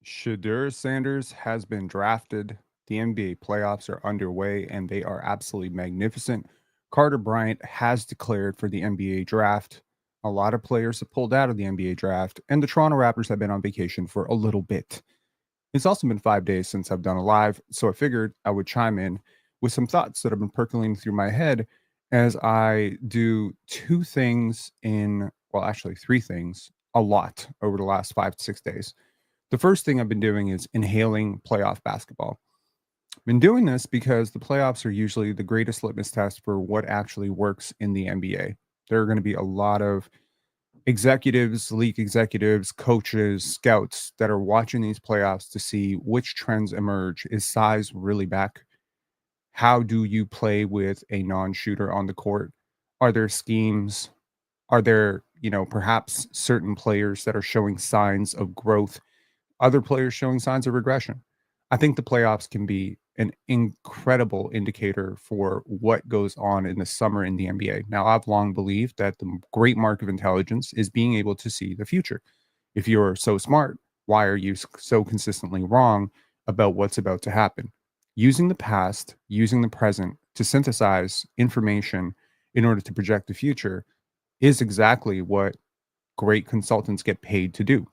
Shadur Sanders has been drafted. The NBA playoffs are underway and they are absolutely magnificent. Carter Bryant has declared for the NBA draft. A lot of players have pulled out of the NBA draft, and the Toronto Raptors have been on vacation for a little bit. It's also been 5 days since I've done a live, so I figured I would chime in with some thoughts that have been percolating through my head as I do two things well, actually, three things a lot over the last 5 to 6 days. The first thing I've been doing is inhaling playoff basketball. I've been doing this because the playoffs are usually the greatest litmus test for what actually works in the NBA. There are going to be a lot of executives, league executives, coaches, scouts that are watching these playoffs to see which trends emerge. Is size really back? How do you play with a non shooter on the court? Are there schemes? Are there, perhaps certain players that are showing signs of growth, other players showing signs of regression? I think the playoffs can be an incredible indicator for what goes on in the summer in the NBA. Now, I've long believed that the great mark of intelligence is being able to see the future. If you're so smart, why are you so consistently wrong about what's about to happen? Using the past, using the present to synthesize information in order to project the future is exactly what great consultants get paid to do.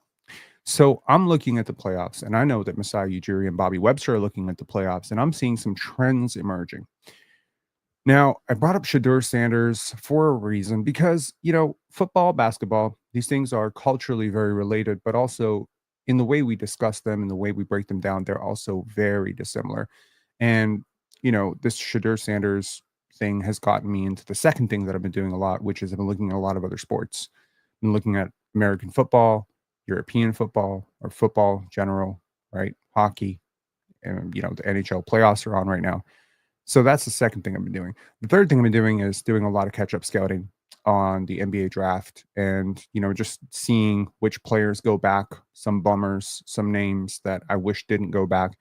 So I'm looking at the playoffs, and I know that Masai Ujiri and Bobby Webster are looking at the playoffs, and I'm seeing some trends emerging. Now, I brought up Shadur Sanders for a reason because, football, basketball, these things are culturally very related, but also in the way we discuss them and the way we break them down, they're also very dissimilar. And, this Shadur Sanders thing has gotten me into the second thing that I've been doing a lot, which is I've been looking at a lot of other sports. I've been looking at American football, European football, or football general, right? Hockey, and, the NHL playoffs are on right now. So that's the second thing I've been doing. The third thing I've been doing is doing a lot of catch up scouting on the NBA draft and, just seeing which players go back, some bummers, some names that I wish didn't go back.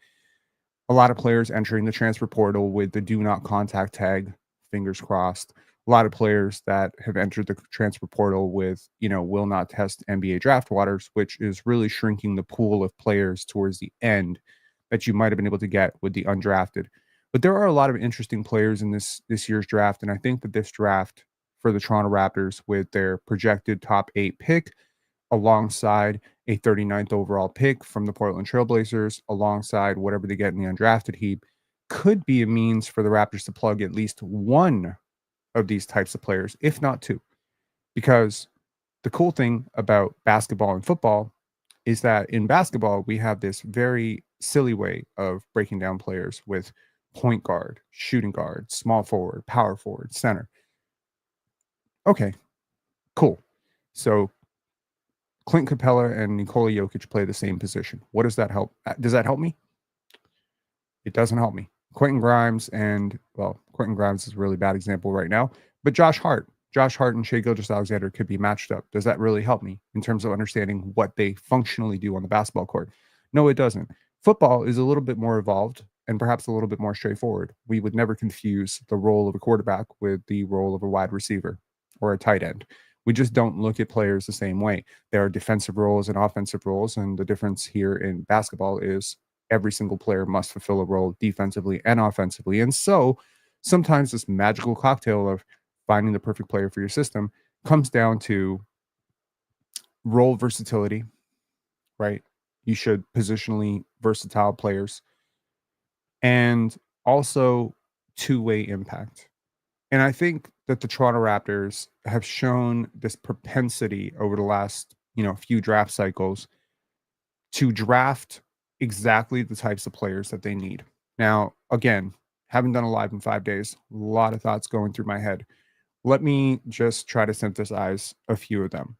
A lot of players entering the transfer portal with the do not contact tag, fingers crossed. A lot of players that have entered the transfer portal with, will not test NBA draft waters, which is really shrinking the pool of players towards the end that you might have been able to get with the undrafted. But there are a lot of interesting players in this year's draft, and I think that this draft for the Toronto Raptors, with their projected top 8 pick, alongside a 39th overall pick from the Portland Trailblazers, alongside whatever they get in the undrafted heap, could be a means for the Raptors to plug at least one of these types of players, if not two. Because the cool thing about basketball and football is that in basketball, we have this very silly way of breaking down players with point guard, shooting guard, small forward, power forward, center. Okay, cool. So Clint Capella and Nikola Jokic play the same position. What does that help? Does that help me? It doesn't help me. Quentin Grimes is a really bad example right now, but Josh Hart and Shea Gilgeous-Alexander could be matched up. Does that really help me in terms of understanding what they functionally do on the basketball court? No, it doesn't. Football is a little bit more evolved and perhaps a little bit more straightforward. We would never confuse the role of a quarterback with the role of a wide receiver or a tight end. We just don't look at players the same way. There are defensive roles and offensive roles, and the difference here in basketball is every single player must fulfill a role defensively and offensively. And so sometimes this magical cocktail of finding the perfect player for your system comes down to role versatility, right? You should positionally versatile players and also two-way impact. And I think that the Toronto Raptors have shown this propensity over the last, few draft cycles to draft exactly the types of players that they need. Now, again, haven't done a live in 5 days. A lot of thoughts going through my head. Let me just try to synthesize a few of them.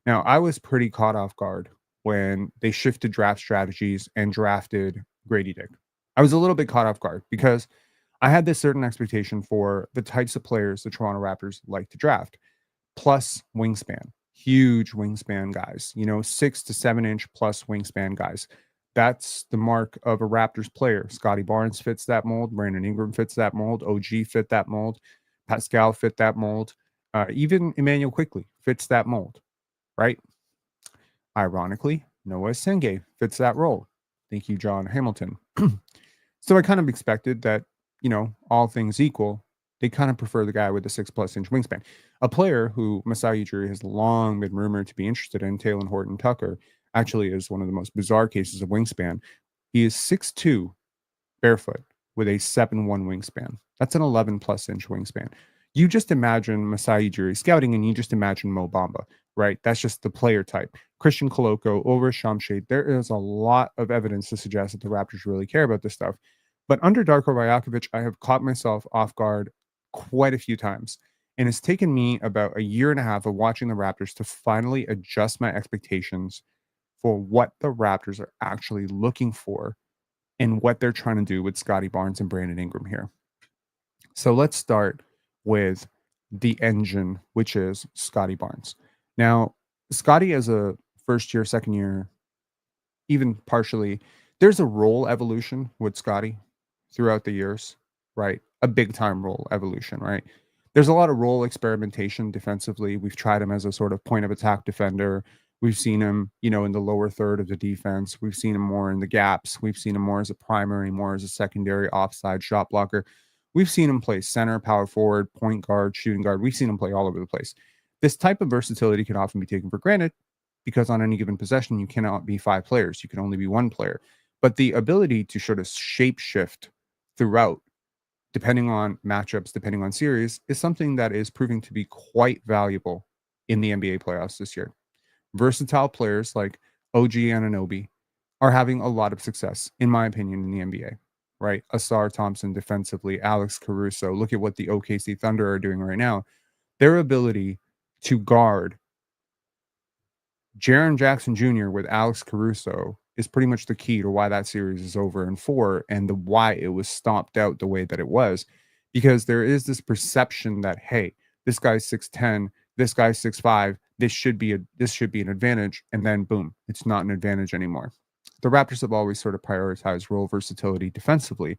Now, I was pretty caught off guard when they shifted draft strategies and drafted Grady Dick. I was a little bit caught off guard because I had this certain expectation for the types of players the Toronto Raptors like to draft, plus wingspan, huge wingspan guys, 6 to 7 inch plus wingspan guys. That's the mark of a Raptors player. Scotty Barnes fits that mold. Brandon Ingram fits that mold. OG fit that mold. Pascal fit that mold. Even Emmanuel Quickly fits that mold, right? Ironically, Noah Senge fits that role. Thank you, John Hamilton. So I kind of expected that, all things equal, they kind of prefer the guy with the 6+ inch wingspan. A player who Masai Ujiri has long been rumored to be interested in, Taylor Horton Tucker, actually is one of the most bizarre cases of wingspan. He is 6'2" barefoot with a 7'1" wingspan. That's an 11+inch wingspan. You just imagine Masai Ujiri scouting and you just imagine Mo Bamba, right? That's just the player type. Christian Koloko, over Shamshade, there is a lot of evidence to suggest that the Raptors really care about this stuff. But under Darko Rajakovic, I have caught myself off guard quite a few times. And it's taken me about a year and a half of watching the Raptors to finally adjust my expectations for what the Raptors are actually looking for and what they're trying to do with Scotty Barnes and Brandon Ingram here. So let's start with the engine, which is Scotty Barnes. Now, Scotty, as a first year, second year, even partially, there's a role evolution with Scotty throughout the years, right? A big time role evolution, right? There's a lot of role experimentation defensively. We've tried him as a sort of point of attack defender. We've seen him, in the lower third of the defense. We've seen him more in the gaps. We've seen him more as a primary, more as a secondary offside shot blocker. We've seen him play center, power forward, point guard, shooting guard. We've seen him play all over the place. This type of versatility can often be taken for granted because on any given possession, you cannot be 5 players. You can only be 1 player. But the ability to sort of shape shift throughout, depending on matchups, depending on series, is something that is proving to be quite valuable in the NBA playoffs this year. Versatile players like OG Anunoby are having a lot of success, in my opinion, in the NBA, right? Asar Thompson defensively, Alex Caruso. Look at what the OKC Thunder are doing right now. Their ability to guard Jaren Jackson Jr. with Alex Caruso is pretty much the key to why that series is over in 4 and the why it was stomped out the way that it was. Because there is this perception that, hey, this guy's 6'10, this guy's 6'5, this should be an advantage, and then boom, it's not an advantage anymore. The Raptors have always sort of prioritized role versatility defensively,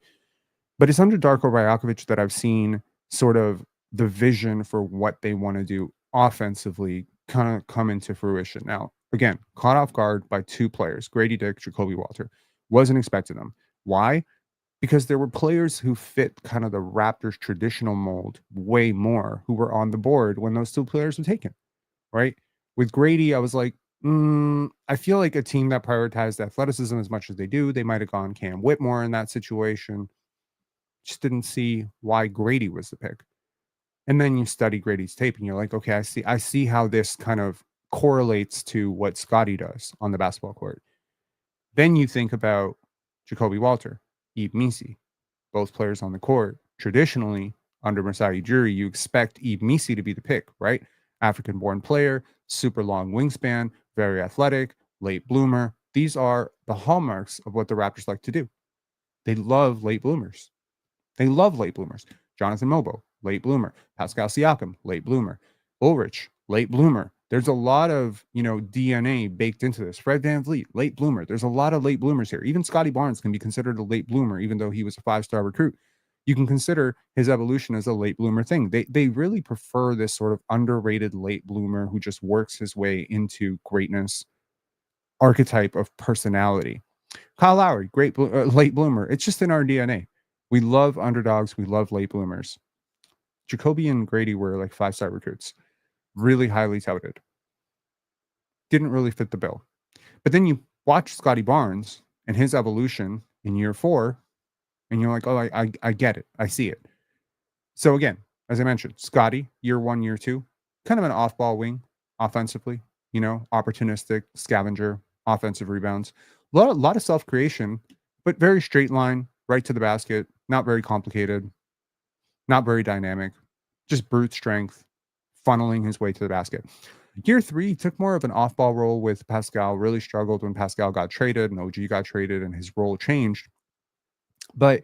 but it's under Darko Rajakovic that I've seen sort of the vision for what they want to do offensively kind of come into fruition. Now, again, caught off guard by 2 players, Grady Dick, Jacoby Walter. Wasn't expecting them. Why? Because there were players who fit kind of the Raptors traditional mold way more who were on the board when those 2 players were taken, right? With Grady, I was like, I feel like a team that prioritized athleticism as much as they do, they might have gone Cam Whitmore in that situation. Just didn't see why Grady was the pick. And then you study Grady's tape and you're like, okay, I see how this kind of correlates to what Scotty does on the basketball court. Then you think about Jacoby Walter, Ebe Misi, both players on the court. Traditionally, under Masai Ujiri, you expect Ebe Misi to be the pick, right? African-born player, super long wingspan, very athletic, late bloomer. These are the hallmarks of what the Raptors like to do. They love late bloomers. They love late bloomers. Jonathan Mobo, late bloomer. Pascal Siakam, late bloomer. Ulrich, late bloomer. There's a lot of, DNA baked into this. Fred VanVleet, late bloomer. There's a lot of late bloomers here. Even Scotty Barnes can be considered a late bloomer, even though he was a 5-star recruit. You can consider his evolution as a late bloomer thing. They really prefer this sort of underrated late bloomer who just works his way into greatness archetype of personality. Kyle Lowry, great late bloomer. It's just in our DNA. We love underdogs. We love late bloomers. Jacoby and Grady were like 5-star recruits, really highly touted. Didn't really fit the bill. But then you watch Scotty Barnes and his evolution in year 4, and you're like, oh, I get it. I see it. So again, as I mentioned, Scotty, year 1, year 2, kind of an off-ball wing offensively, opportunistic, scavenger, offensive rebounds. A lot of self-creation, but very straight line, right to the basket, not very complicated, not very dynamic, just brute strength, funneling his way to the basket. Year 3, he took more of an off-ball role with Pascal, really struggled when Pascal got traded and OG got traded and his role changed. But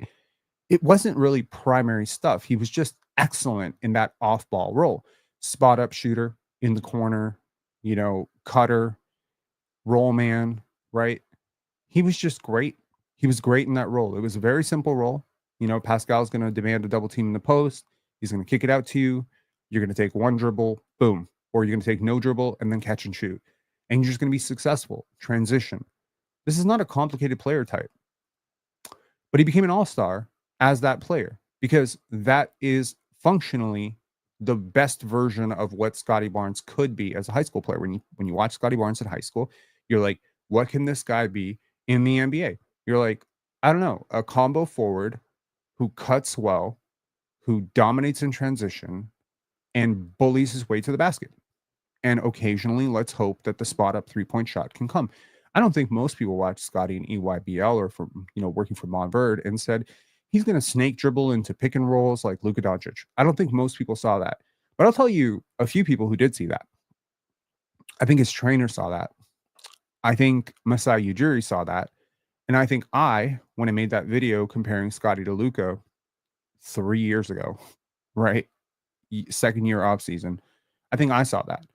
it wasn't really primary stuff. He was just excellent in that off-ball role. Spot up shooter in the corner, cutter, roll man, right? He was just great. He was great in that role. It was a very simple role. Pascal's going to demand a double team in the post. He's going to kick it out to you. You're going to take one dribble, boom. Or you're going to take no dribble and then catch and shoot. And you're just going to be successful. Transition. This is not a complicated player type, but he became an all-star as that player because that is functionally the best version of what Scotty Barnes could be as a high school player. When you watch Scotty Barnes in high school, you're like, what can this guy be in the NBA? You're like, I don't know, a combo forward who cuts well, who dominates in transition, and bullies his way to the basket. And occasionally, let's hope that the spot up 3-point shot can come. I don't think most people watch Scotty in EYBL or from working for Montverde and said he's going to snake dribble into pick and rolls like Luka Doncic. I don't think most people saw that, but I'll tell you a few people who did see that. I think his trainer saw that. I think Masai Ujiri saw that, and I think when I made that video comparing Scotty to Luka 3 years ago, right, second year off season, I think I saw that.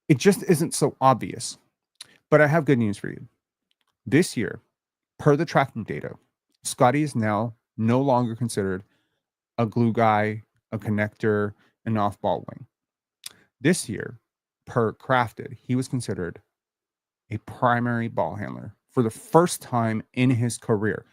It just isn't so obvious. But I have good news for you. This year, per the tracking data, Scotty is now no longer considered a glue guy, a connector, an off-ball wing. This year, per Crafted, he was considered a primary ball handler for the first time in his career.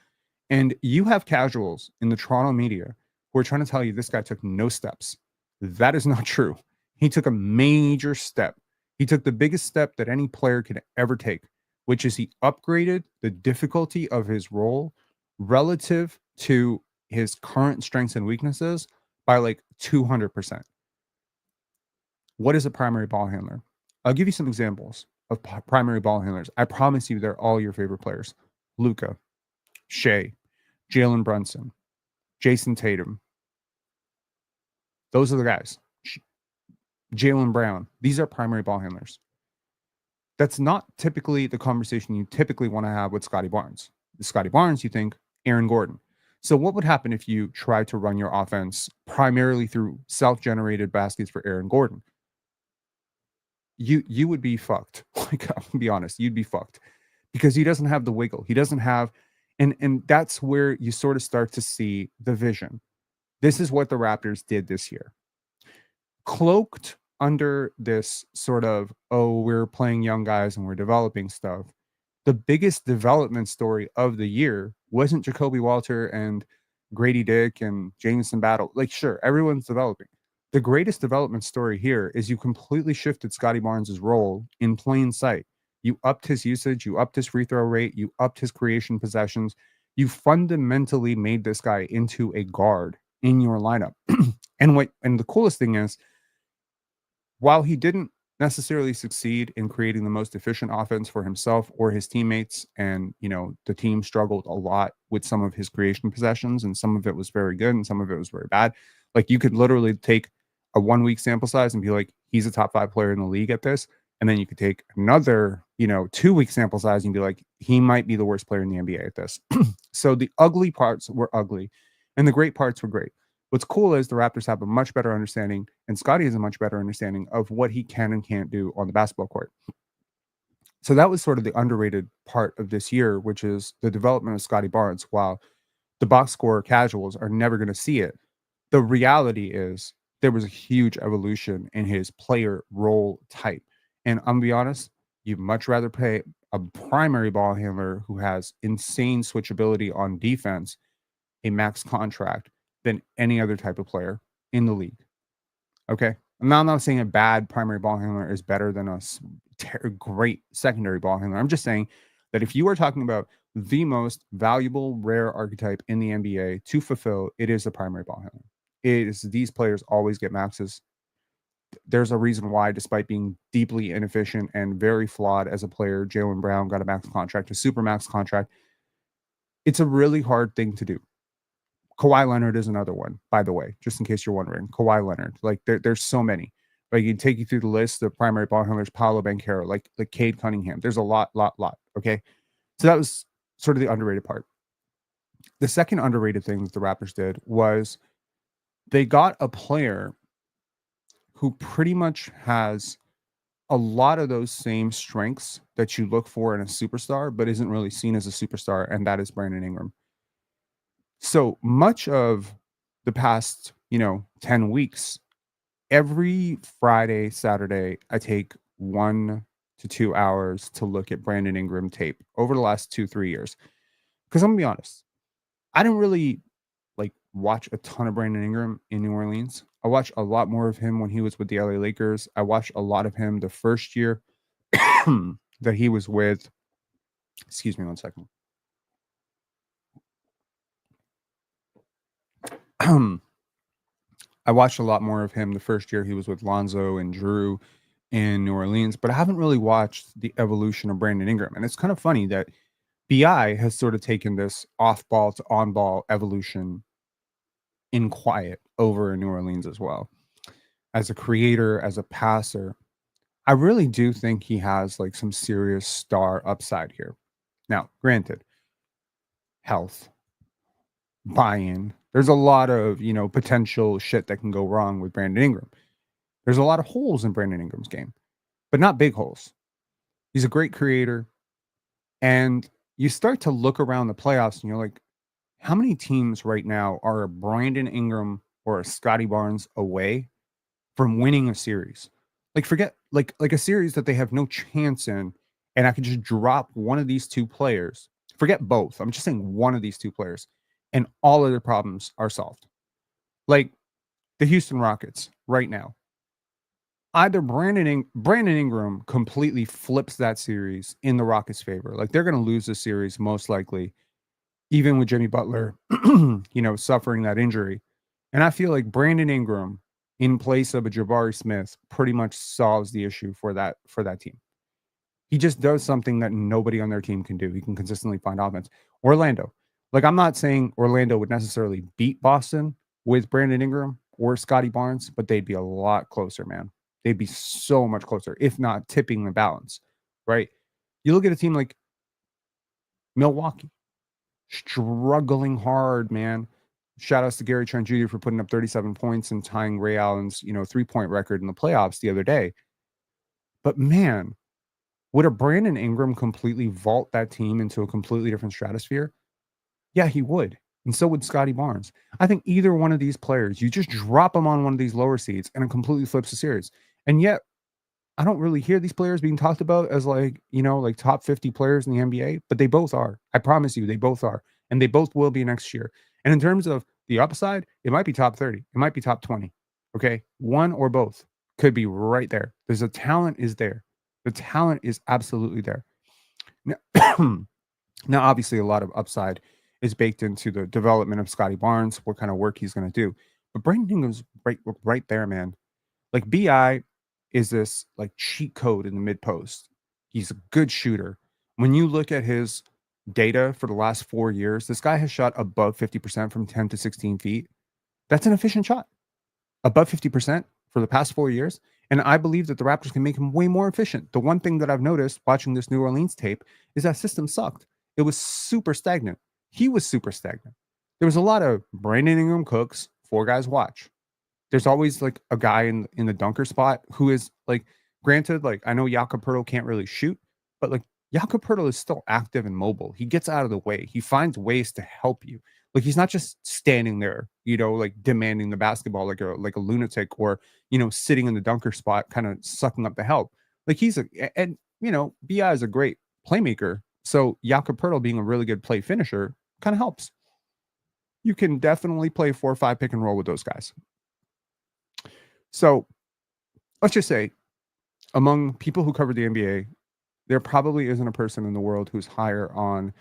And you have casuals in the Toronto media who are trying to tell you this guy took no steps. That is not true. He took a major step. He took the biggest step that any player could ever take, which is he upgraded the difficulty of his role relative to his current strengths and weaknesses by like 200%. What is a primary ball handler? I'll give you some examples of primary ball handlers. I promise you they're all your favorite players. Luka, Shea, Jalen Brunson, Jason Tatum. Those are the guys. Jaylen Brown. These are primary ball handlers. That's not typically the conversation you typically want to have with Scotty Barnes. With Scotty Barnes, you think Aaron Gordon. So what would happen if you tried to run your offense primarily through self-generated baskets for Aaron Gordon? You would be fucked. Like, I'll be honest, you'd be fucked because he doesn't have the wiggle. He doesn't have, and that's where you sort of start to see the vision. This is what the Raptors did this year. Cloaked under this sort of, oh, we're playing young guys and we're developing stuff. The biggest development story of the year wasn't Jacoby Walter and Grady Dick and Jameson Battle. Like, sure, everyone's developing. The greatest development story here is you completely shifted Scotty Barnes' role in plain sight. You upped his usage, you upped his free throw rate, you upped his creation possessions. You fundamentally made this guy into a guard in your lineup. And the coolest thing is, while he didn't necessarily succeed in creating the most efficient offense for himself or his teammates, and the team struggled a lot with some of his creation possessions, and some of it was very good and some of it was very bad. Like, you could literally take a 1 week sample size and be like, he's a top 5 player in the league at this. And then you could take another, 2 week sample size and be like, he might be the worst player in the NBA at this. So the ugly parts were ugly and the great parts were great. What's cool is the Raptors have a much better understanding, and Scotty has a much better understanding of what he can and can't do on the basketball court. So that was sort of the underrated part of this year, which is the development of Scotty Barnes. While the box score casuals are never going to see it, the reality is there was a huge evolution in his player role type. And I'm going to be honest, you'd much rather pay a primary ball handler who has insane switchability on defense a max contract than any other type of player in the league. Okay. I'm not saying a bad primary ball handler is better than a great secondary ball handler. I'm just saying that if you are talking about the most valuable, rare archetype in the NBA to fulfill, it is the primary ball handler. It is, these players always get maxes. There's a reason why, despite being deeply inefficient and very flawed as a player, Jaylen Brown got a max contract, a super max contract. It's a really hard thing to do. Kawhi Leonard is another one, by the way, just in case you're wondering. Kawhi Leonard, like there's so many. Like, you can take you through the list of primary ball handlers, Paolo Banchero, like Cade Cunningham. There's a lot. Okay. So that was sort of the underrated part. The second underrated thing that the Raptors did was they got a player who pretty much has a lot of those same strengths that you look for in a superstar, but isn't really seen as a superstar, and that is Brandon Ingram. So much of the past, 10 weeks, every Friday, Saturday, I take 1 to 2 hours to look at Brandon Ingram tape over the last 2, 3 years. Because I'm gonna be honest, I didn't really like watch a ton of Brandon Ingram in New Orleans. I watched a lot more of him when he was with the LA Lakers. I watched a lot of him the first year that he was with, excuse me one second. I watched a lot more of him the first year he was with Lonzo and Drew in New Orleans, but I haven't really watched the evolution of Brandon Ingram. And it's kind of funny that BI has sort of taken this off ball to on ball evolution in quiet over in New Orleans as well. As a creator, as a passer, I really do think he has like some serious star upside here. Now, granted, health, buy-in. There's a lot of, potential shit that can go wrong with Brandon Ingram. There's a lot of holes in Brandon Ingram's game, but not big holes. He's a great creator. And you start to look around the playoffs and you're like, how many teams right now are a Brandon Ingram or a Scotty Barnes away from winning a series? Like forget like a series that they have no chance in, and I could just drop one of these two players. Forget both. I'm just saying one of these two players, and all of their problems are solved. Like the Houston Rockets right now. Either Brandon Ingram completely flips that series in the Rockets' favor. Like they're going to lose the series most likely, even with Jimmy Butler, suffering that injury. And I feel like Brandon Ingram in place of a Jabari Smith pretty much solves the issue for that team. He just does something that nobody on their team can do. He can consistently find offense. Orlando. Like I'm not saying Orlando would necessarily beat Boston with Brandon Ingram or Scotty Barnes, but they'd be a lot closer, man. They'd be so much closer, if not tipping the balance, right? You look at a team like Milwaukee, struggling hard, man. Shout outs to Gary Trent Jr. for putting up 37 points and tying Ray Allen's, 3-point record in the playoffs the other day. But man, would a Brandon Ingram completely vault that team into a completely different stratosphere? Yeah, he would. And so would Scotty Barnes. I think either one of these players, you just drop them on one of these lower seeds and it completely flips the series. And yet, I don't really hear these players being talked about as like, like top 50 players in the NBA, but they both are. I promise you, they both are. And they both will be next year. And in terms of the upside, it might be top 30. It might be top 20. Okay. One or both could be right there. There's a talent is there. The talent is absolutely there. Now, now, obviously, a lot of upside is baked into the development of Scotty Barnes, what kind of work he's going to do. But Brandon Ingram's right there, man. Like BI is this like cheat code in the mid post. He's a good shooter. When you look at his data for the last 4 years, this guy has shot above 50% from 10 to 16 feet. That's an efficient shot. Above 50% for the past 4 years. And I believe that the Raptors can make him way more efficient. The one thing that I've noticed watching this New Orleans tape is that system sucked. It was super stagnant. He was super stagnant. There was a lot of Brandon Ingram cooks, four guys watch. There's always like a guy in the dunker spot who is like, granted, like I know Jakob Poeltl can't really shoot, but like Jakob Poeltl is still active and mobile. He gets out of the way. He finds ways to help you. Like he's not just standing there, like demanding the basketball like a lunatic or sitting in the dunker spot, kind of sucking up the help. Like BI is a great playmaker. So Jakob Poeltl being a really good play finisher kind of helps. You can definitely play 4 or 5 pick and roll with those guys. So let's just say among people who cover the NBA, there probably isn't a person in the world who's higher on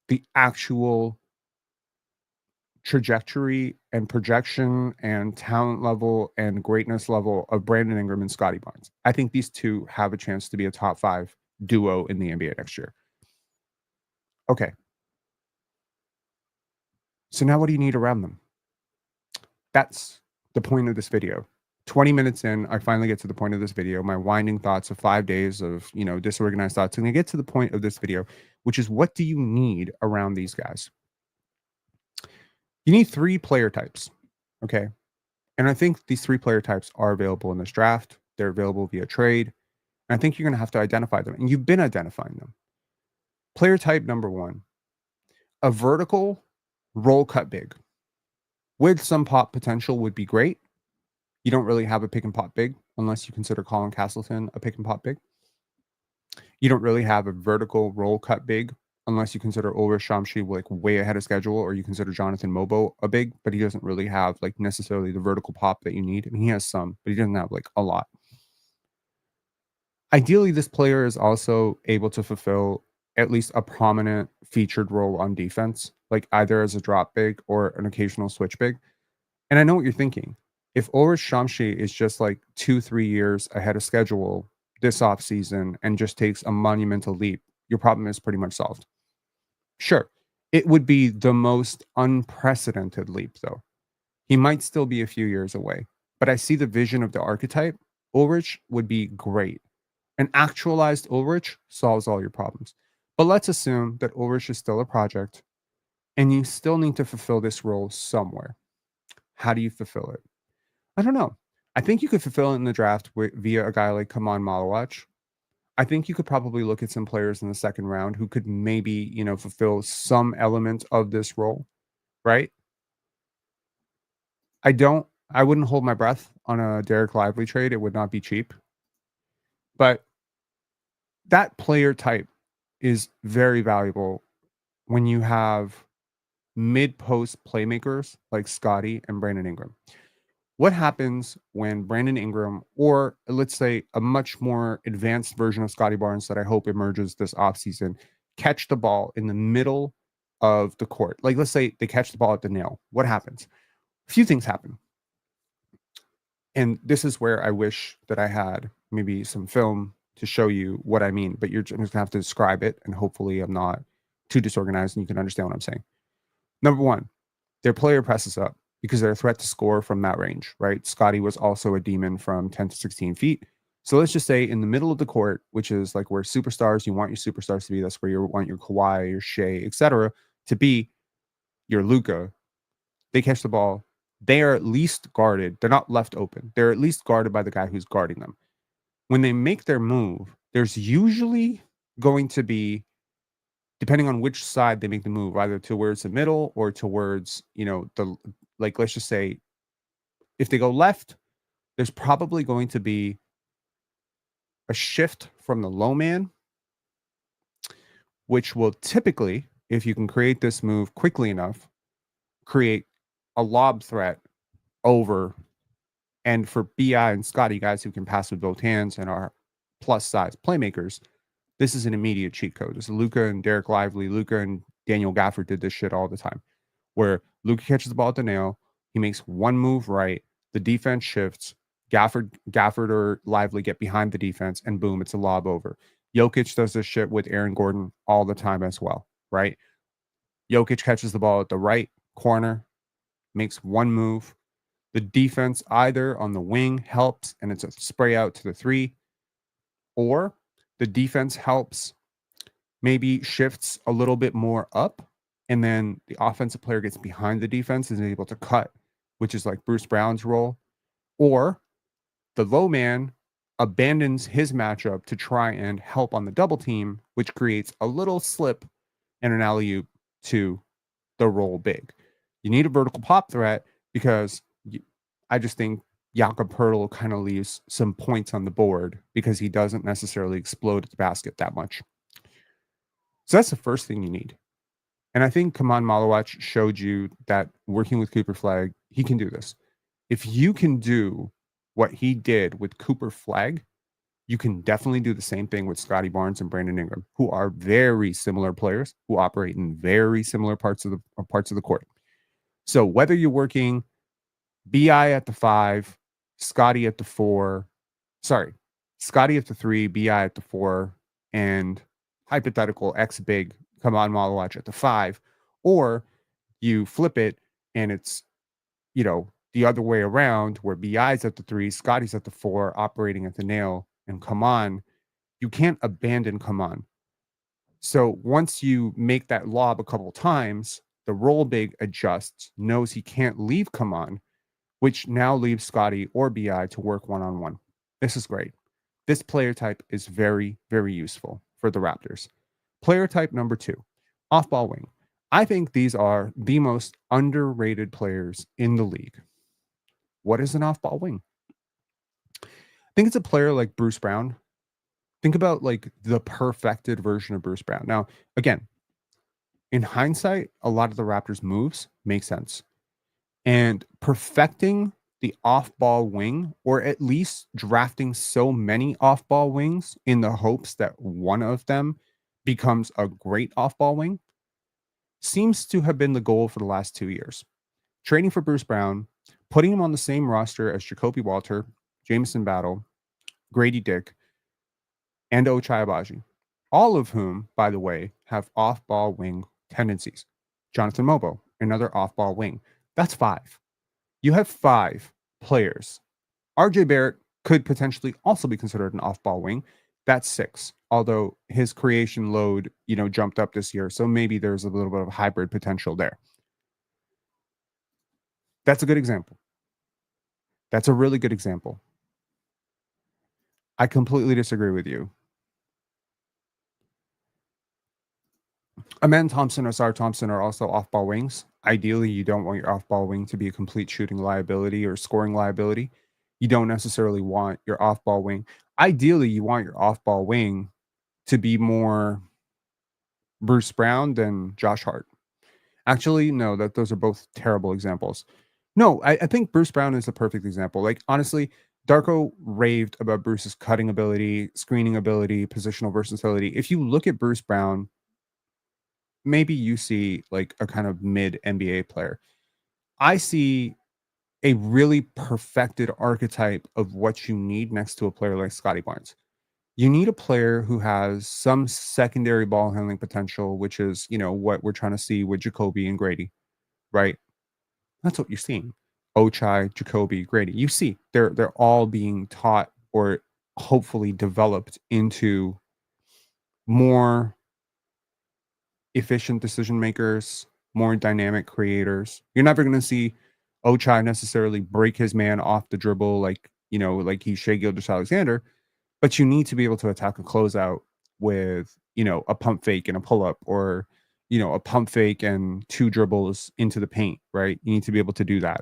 the actual trajectory and projection and talent level and greatness level of Brandon Ingram and Scotty Barnes. I think these two have a chance to be a top 5 duo in the NBA next year. Okay. So now what do you need around them? That's the point of this video. 20 minutes in, I finally get to the point of this video. My winding thoughts of 5 days of, disorganized thoughts. And I get to the point of this video, which is what do you need around these guys? You need 3 player types. Okay. And I think these 3 player types are available in this draft. They're available via trade. And I think you're going to have to identify them. And you've been identifying them. Player type number 1, a vertical roll cut big with some pop potential would be great. You don't really have a pick and pop big unless you consider Colin Castleton a pick and pop big. You don't really have a vertical roll cut big unless you consider Ulrich Shamshi like way ahead of schedule, or you consider Jonathan Mobo a big, but he doesn't really have like necessarily the vertical pop that you need. I mean, he has some, but he doesn't have like a lot. Ideally, this player is also able to fulfill at least a prominent featured role on defense, like either as a drop big or an occasional switch big. And I know what you're thinking. If Ulrich Shamshi is just like 2-3 years ahead of schedule this offseason and just takes a monumental leap, your problem is pretty much solved. Sure, it would be the most unprecedented leap, though. He might still be a few years away, but I see the vision of the archetype. Ulrich would be great. An actualized Ulrich solves all your problems. But let's assume that Ulrich is still a project and you still need to fulfill this role somewhere. How do you fulfill it? I don't know. I think you could fulfill it in the draft via a guy like Kaman Malawach. I think you could probably look at some players in the second round who could maybe, fulfill some element of this role, right? I wouldn't hold my breath on a Derek Lively trade. It would not be cheap. But that player type is very valuable when you have mid-post playmakers like Scottie and Brandon Ingram. What happens when Brandon Ingram, or let's say a much more advanced version of Scotty Barnes that I hope emerges this offseason, catch the ball in the middle of the court? Like, let's say they catch the ball at the nail. What happens? A few things happen. And this is where I wish that I had maybe some film to show you what I mean, but you're just going to have to describe it. And hopefully, I'm not too disorganized and you can understand what I'm saying. Number one, their player presses up because they're a threat to score from that range, right? Scotty was also a demon from 10 to 16 feet. So let's just say in the middle of the court, which is like where superstars, you want your superstars to be, that's where you want your Kawhi, your Shea, etc., to be, your Luka. They catch the ball. They are at least guarded. They're not left open. They're at least guarded by the guy who's guarding them. When they make their move, there's usually going to be, depending on which side they make the move, either towards the middle or towards, like, let's just say if they go left, there's probably going to be a shift from the low man, which will typically, if you can create this move quickly enough, create a lob threat over. And for BI and Scotty, guys who can pass with both hands and are plus size playmakers, this is an immediate cheat code. This is Luka and Derek Lively. Luka and Daniel Gafford did this shit all the time, where Luka catches the ball at the nail. He makes one move right. The defense shifts. Gafford or Lively get behind the defense, and boom, it's a lob over. Jokic does this shit with Aaron Gordon all the time as well, right? Jokic catches the ball at the right corner, makes one move. The defense either on the wing helps and it's a spray out to the three, or the defense helps, maybe shifts a little bit more up, and then the offensive player gets behind the defense and is able to cut, which is like Bruce Brown's role. Or the low man abandons his matchup to try and help on the double team, which creates a little slip and an alley-oop to the roll big. You need a vertical pop threat because I just think Jakob Pertl kind of leaves some points on the board because he doesn't necessarily explode at the basket that much. So that's the first thing you need. And I think Kaman Malawach showed you that working with Cooper Flag, he can do this. If you can do what he did with Cooper Flag, you can definitely do the same thing with Scotty Barnes and Brandon Ingram, who are very similar players who operate in very similar parts of the court. So whether you're working BI at the 5, Scotty at the 4, Scotty at the 3, BI at the 4, and hypothetical X big Kaman Malawach at the 5, or you flip it and it's, the other way around where BI's at the 3, Scotty's at the 4, operating at the nail, and Kaman, you can't abandon Kaman. So once you make that lob a couple times, the roll big adjusts, knows he can't leave Kaman, which now leaves Scotty or BI to work one-on-one. This is great. This player type is very, very useful for the Raptors. Player type number 2, off-ball wing. I think these are the most underrated players in the league. What is an off-ball wing? I think it's a player like Bruce Brown, Think about like the perfected version of Bruce Brown. Now, again, in hindsight, a lot of the Raptors' moves make sense. And perfecting the off ball wing, or at least drafting so many off ball wings in the hopes that one of them becomes a great off ball wing, seems to have been the goal for the last 2 years. Trading for Bruce Brown, putting him on the same roster as Jacoby Walter, Jameson Battle, Grady Dick, and Ochai Abaji, all of whom, by the way, have off ball wing tendencies. Jonathan Mobo, another off ball wing. That's five. You have five players. RJ Barrett could potentially also be considered an off ball wing. That's six, although his creation load, jumped up this year. So maybe there's a little bit of hybrid potential there. That's a good example. That's a really good example. I completely disagree with you. Amen Thompson or Sar Thompson are also off ball wings. Ideally, you don't want your off ball wing to be a complete shooting liability or scoring liability. You don't necessarily want your off ball wing. Ideally, you want your off ball wing to be more Bruce Brown than Josh Hart. Actually, no, that those are both terrible examples. No, I think Bruce Brown is the perfect example. Like, honestly, Darko raved about Bruce's cutting ability, screening ability, positional versatility. If you look at Bruce Brown, maybe you see like a kind of mid NBA player. I see a really perfected archetype of what you need next to a player like Scotty Barnes. You need a player who has some secondary ball handling potential, which is, what we're trying to see with Jacoby and Grady, right? That's what you're seeing. Ochai, Jacoby, Grady. You see, they're all being taught or hopefully developed into more efficient decision makers, more dynamic creators. You're never going to see Ochai necessarily break his man off the dribble like he's Shea Gilgeous-Alexander, but you need to be able to attack a closeout with, a pump fake and a pull up, or, a pump fake and two dribbles into the paint, right? You need to be able to do that.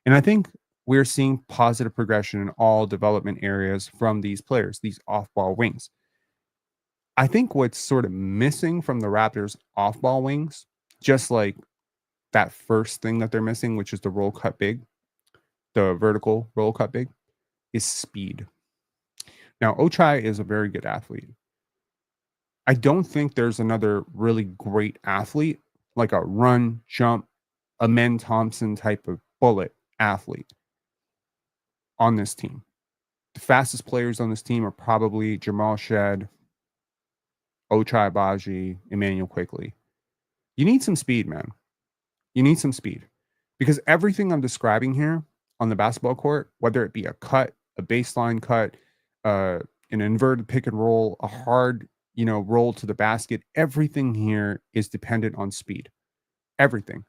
And I think we're seeing positive progression in all development areas from these players, these off ball wings. I think what's sort of missing from the Raptors off ball wings, just like that first thing that they're missing, which is the roll cut big, the vertical roll cut big, is speed. Now, Ochai is a very good athlete. I don't think there's another really great athlete, like a run, jump, Amen Thompson type of bullet athlete on this team. The fastest players on this team are probably Jamal Shed, Ochai Abaji, Emmanuel Quickly. You need some speed, man. You need some speed, because everything I'm describing here on the basketball court, whether it be a cut, a baseline cut, an inverted pick and roll, a hard, roll to the basket, everything here is dependent on speed. Everything.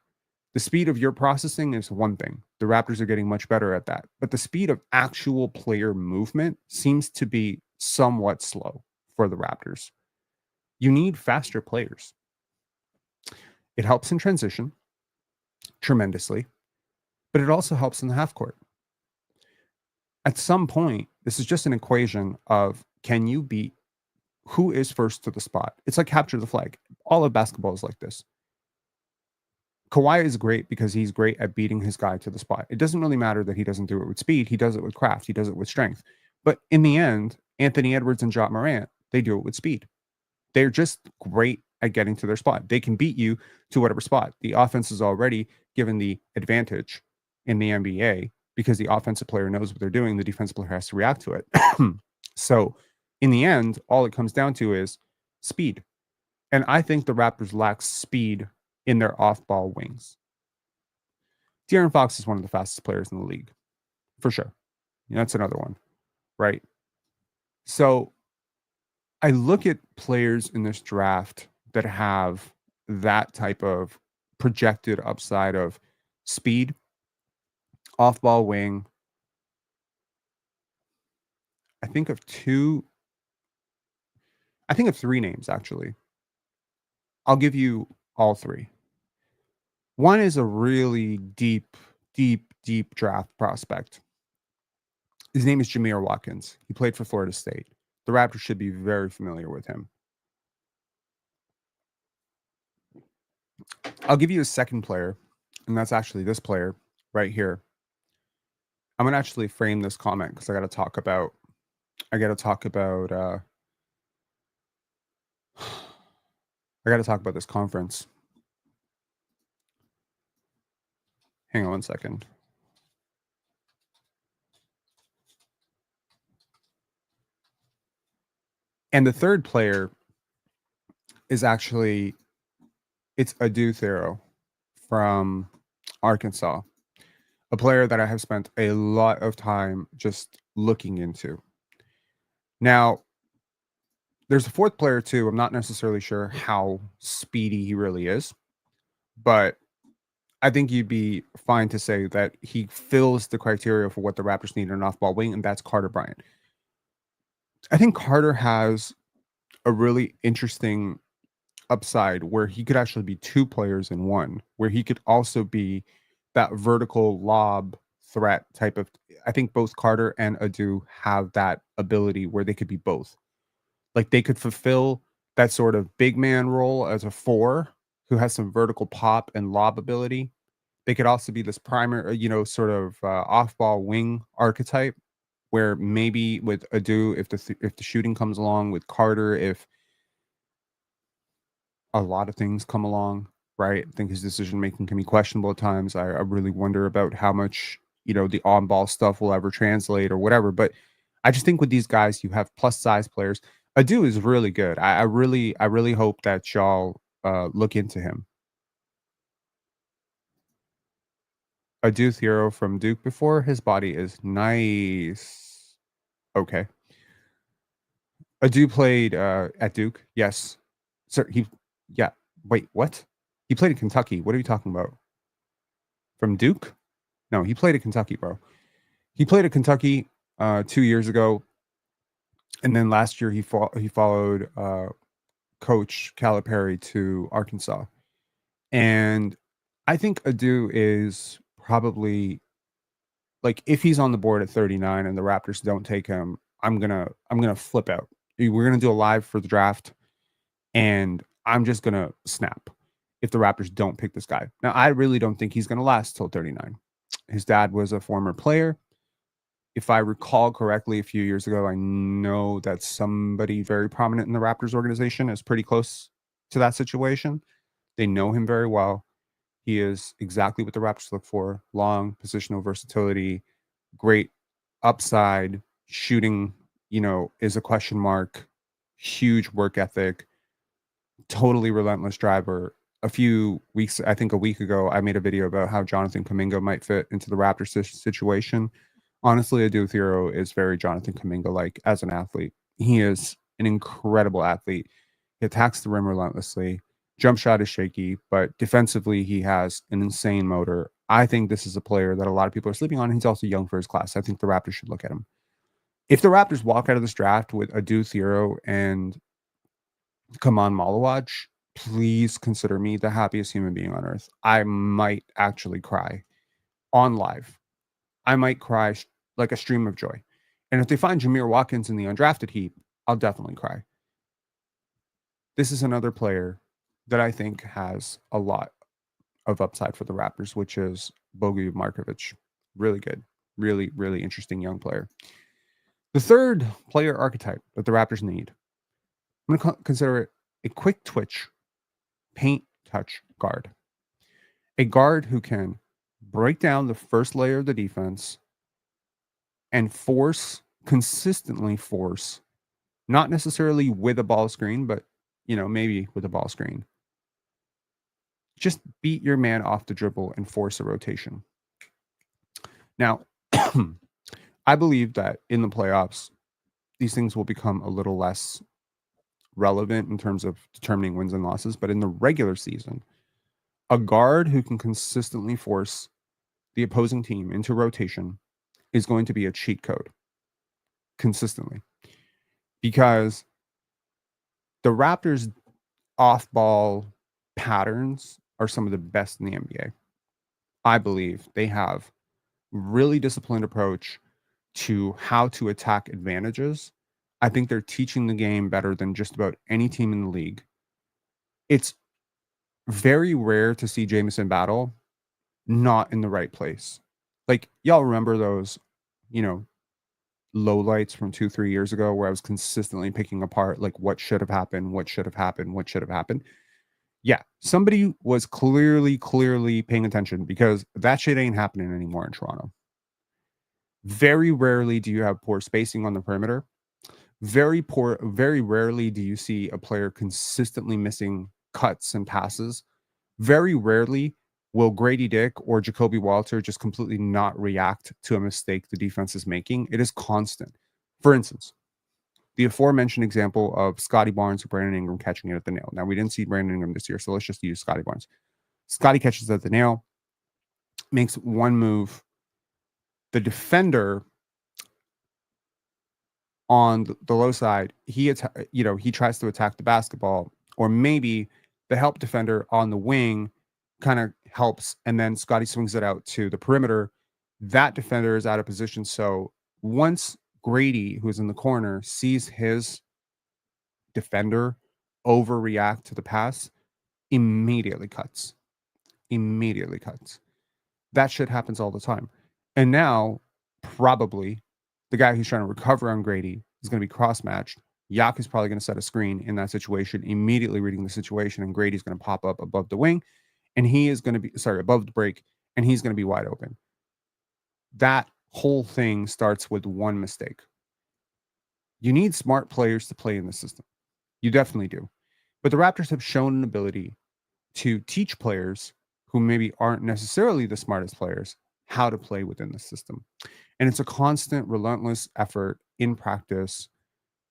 The speed of your processing is one thing. The Raptors are getting much better at that. But the speed of actual player movement seems to be somewhat slow for the Raptors. You need faster players. It helps in transition tremendously, but it also helps in the half court. At some point, this is just an equation of, can you beat who is first to the spot? It's like capture the flag. All of basketball is like this. Kawhi is great because he's great at beating his guy to the spot. It doesn't really matter that he doesn't do it with speed. He does it with craft. He does it with strength. But in the end, Anthony Edwards and Ja Morant, they do it with speed. They're just great at getting to their spot. They can beat you to whatever spot. The offense is already given the advantage in the NBA because the offensive player knows what they're doing. The defensive player has to react to it. So in the end, all it comes down to is speed. And I think the Raptors lack speed in their off-ball wings. De'Aaron Fox is one of the fastest players in the league, for sure. That's another one, right? So I look at players in this draft that have that type of projected upside of speed, off-ball wing. I think of three names, actually. I'll give you all three. One is a really deep, deep, deep draft prospect. His name is Jameer Watkins. He played for Florida State. The Raptors should be very familiar with him. I'll give you a second player, and that's actually this player right here. I'm gonna actually frame this comment because I gotta talk about I gotta talk about this conference. Hang on one second. And the third player is actually it's Adu Thero from Arkansas, a player that I have spent a lot of time just looking into. Now, there's a fourth player too. I'm not necessarily sure how speedy he really is, but I think you'd be fine to say that he fills the criteria for what the Raptors need in an off-ball wing, and that's Carter Bryant. I think Carter has a really interesting upside where he could actually be two players in one, where he could also be that vertical lob threat type of. I think both Carter and Adu have that ability where they could be both. Like they could fulfill that sort of big man role as a four who has some vertical pop and lob ability. They could also be this primary, sort of off ball wing archetype where maybe with Adu, if the shooting comes along, with Carter, if a lot of things come along, right? I think his decision making can be questionable at times. I really wonder about how much, the on ball stuff will ever translate or whatever. But I just think with these guys, you have plus size players. Adu is really good. I really hope that y'all look into him. Adu Thero from Duke before. His body is nice. Okay. Adu played at Duke. Yes. Sir, yeah. Wait, what? He played in Kentucky. What are you talking about? From Duke? No, he played at Kentucky, bro. He played at Kentucky 2 years ago, and then last year he followed Coach Calipari to Arkansas. And I think Adu is probably like if he's on the board at 39 and the Raptors don't take him, I'm gonna flip out. We're gonna do a live for the draft, and I'm just gonna snap if the Raptors don't pick this guy. Now, I really don't think he's gonna last till 39. His dad was a former player. If I recall correctly, a few years ago, I know that somebody very prominent in the Raptors organization is pretty close to that situation. They know him very well. He is exactly what the Raptors look for: long positional versatility, great upside, shooting, is a question mark, huge work ethic, totally relentless driver. A few weeks, I think a week ago, I made a video about how Jonathan Kuminga might fit into the Raptors situation. Honestly, Adu Thero is very Jonathan Kuminga like as an athlete. He is an incredible athlete. He attacks the rim relentlessly. Jump shot is shaky, but defensively, he has an insane motor. I think this is a player that a lot of people are sleeping on. He's also young for his class. I think the Raptors should look at him. If the Raptors walk out of this draft with Adu Thero and Kaman Malawaj, please consider me the happiest human being on earth. I might actually cry on live. I might cry like a stream of joy. And if they find Jameer Watkins in the undrafted heap, I'll definitely cry. This is another player that I think has a lot of upside for the Raptors, which is Bogu Markovic. Really good. Really, really interesting young player. The third player archetype that the Raptors need, I'm going to consider it a quick twitch, paint touch guard. A guard who can break down the first layer of the defense and consistently force, not necessarily with a ball screen, but maybe with a ball screen. Just beat your man off the dribble and force a rotation. Now, I believe that in the playoffs, these things will become a little less relevant in terms of determining wins and losses. But in the regular season, a guard who can consistently force the opposing team into rotation is going to be a cheat code consistently, because the Raptors off-ball patterns are some of the best in the NBA. I believe they have really disciplined approach to how to attack advantages. I think they're teaching the game better than just about any team in the league. It's very rare to see Jameson Battle not in the right place. Like, y'all remember those, you know, low lights from 2, 3 years ago where I was consistently picking apart like what should have happened, what should have happened, what should have happened. Yeah, somebody was clearly paying attention because that shit ain't happening anymore in Toronto. Very rarely do you have poor spacing on the perimeter. Very rarely do you see a player consistently missing cuts and passes. Very rarely will Grady Dick or Jacoby Walter just completely not react to a mistake the defense is making. It is constant. For instance, the aforementioned example of Scotty Barnes or Brandon Ingram catching it at the nail. Now, we didn't see Brandon Ingram this year, so let's just use Scotty Barnes. Scotty catches at the nail, makes one move. The defender on the low side, he tries to attack the basketball, or maybe the help defender on the wing kind of helps, and then Scotty swings it out to the perimeter. That defender is out of position. So once Grady, who's in the corner, sees his defender overreact to the pass, immediately cuts. Immediately cuts. That shit happens all the time. And now, probably, the guy who's trying to recover on Grady is going to be cross-matched. Yak is probably going to set a screen in that situation, immediately reading the situation, and Grady's going to pop up above the wing, and he is going to be, above the break, and he's going to be wide open. That whole thing starts with one mistake. You need smart players to play in the system. You definitely do. But the Raptors have shown an ability to teach players who maybe aren't necessarily the smartest players how to play within the system. And it's a constant, relentless effort in practice,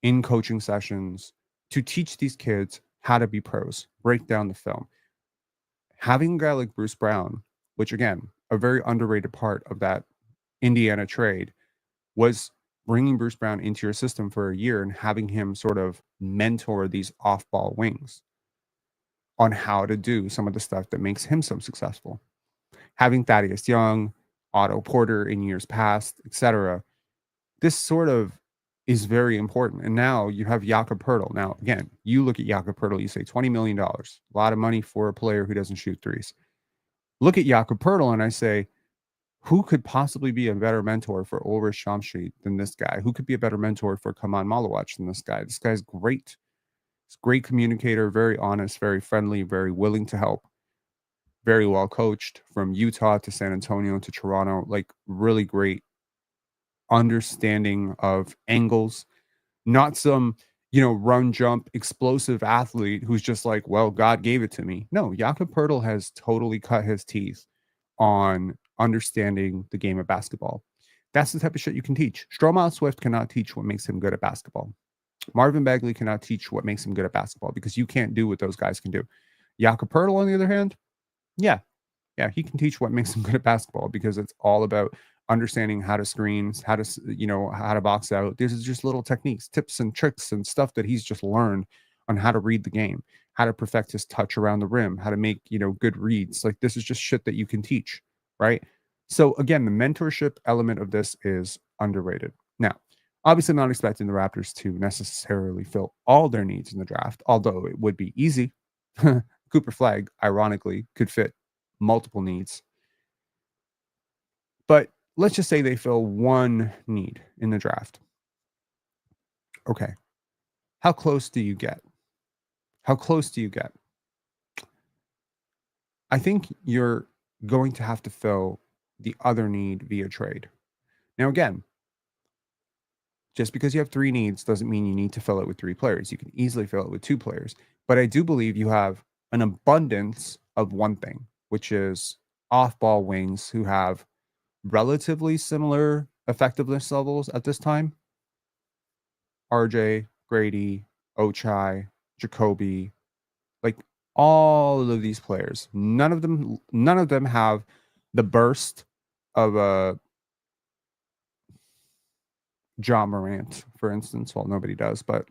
in coaching sessions to teach these kids how to be pros, break down the film. Having a guy like Bruce Brown, which again, a very underrated part of that Indiana trade, was bringing Bruce Brown into your system for a year and having him sort of mentor these off ball wings on how to do some of the stuff that makes him so successful. Having Thaddeus Young, Otto Porter in years past, etc. This sort of is very important. And now you have Jakob Poeltl. Now, again, you look at Jakob Poeltl, you say $20 million, a lot of money for a player who doesn't shoot threes. Look at Jakob Poeltl and I say, who could possibly be a better mentor for Ulrich Shamshi than this guy? Who could be a better mentor for Kaman Malawach than this guy? This guy's great. He's a great communicator, very honest, very friendly, very willing to help, very well coached from Utah to San Antonio to Toronto, like really great understanding of angles, not some, run, jump, explosive athlete who's just like, well, God gave it to me. No, Jakob Poeltl has totally cut his teeth on understanding the game of basketball. That's the type of shit you can teach. Stromile Swift cannot teach what makes him good at basketball. Marvin Bagley cannot teach what makes him good at basketball because you can't do what those guys can do. Jakob Poeltl, on the other hand, yeah, he can teach what makes him good at basketball because it's all about understanding how to screen, how to box out. These are just little techniques, tips and tricks and stuff that he's just learned on how to read the game, how to perfect his touch around the rim, how to make, good reads. Like this is just shit that you can teach, right? So again, the mentorship element of this is underrated. Now, obviously, I'm not expecting the Raptors to necessarily fill all their needs in the draft, although it would be easy. Cooper Flag, ironically, could fit multiple needs. But let's just say they fill one need in the draft. Okay. How close do you get? How close do you get? I think you're going to have to fill the other need via trade. Now, again, just because you have three needs doesn't mean you need to fill it with three players. You can easily fill it with two players. But I do believe you have an abundance of one thing, which is off ball wings who have relatively similar effectiveness levels at this time. RJ, Grady, Ochai, Jacoby, like all of these players, none of them have the burst of a John Morant, for instance. Well, nobody does, but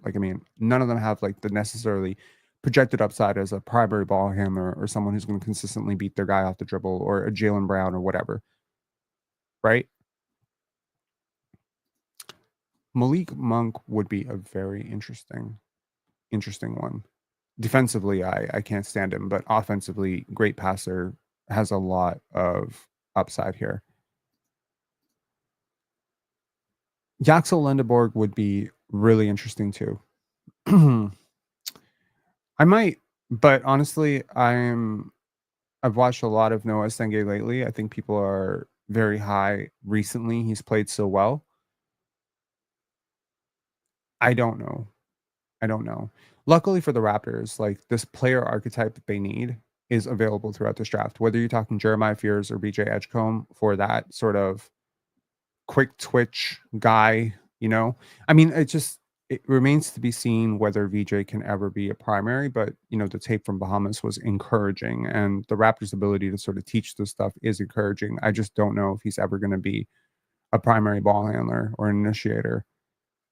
none of them have like the necessarily projected upside as a primary ball handler or someone who's going to consistently beat their guy off the dribble or a Jaylen Brown or whatever. Right? Malik Monk would be a very interesting one. Defensively, I can't stand him, but offensively, great passer, has a lot of upside here. Yaxel Lendeborg would be really interesting too. I might, but honestly, I've watched a lot of Noah Senge lately. I think people are very high recently. He's played so well. I don't know. I don't know. Luckily for the Raptors, like this player archetype that they need is available throughout this draft. Whether you're talking Jeremiah Fears or BJ Edgecombe for that sort of quick twitch guy, you know? I mean, it remains to be seen whether VJ can ever be a primary, but the tape from Bahamas was encouraging and the Raptors' ability to sort of teach this stuff is encouraging. I just don't know if he's ever going to be a primary ball handler or an initiator.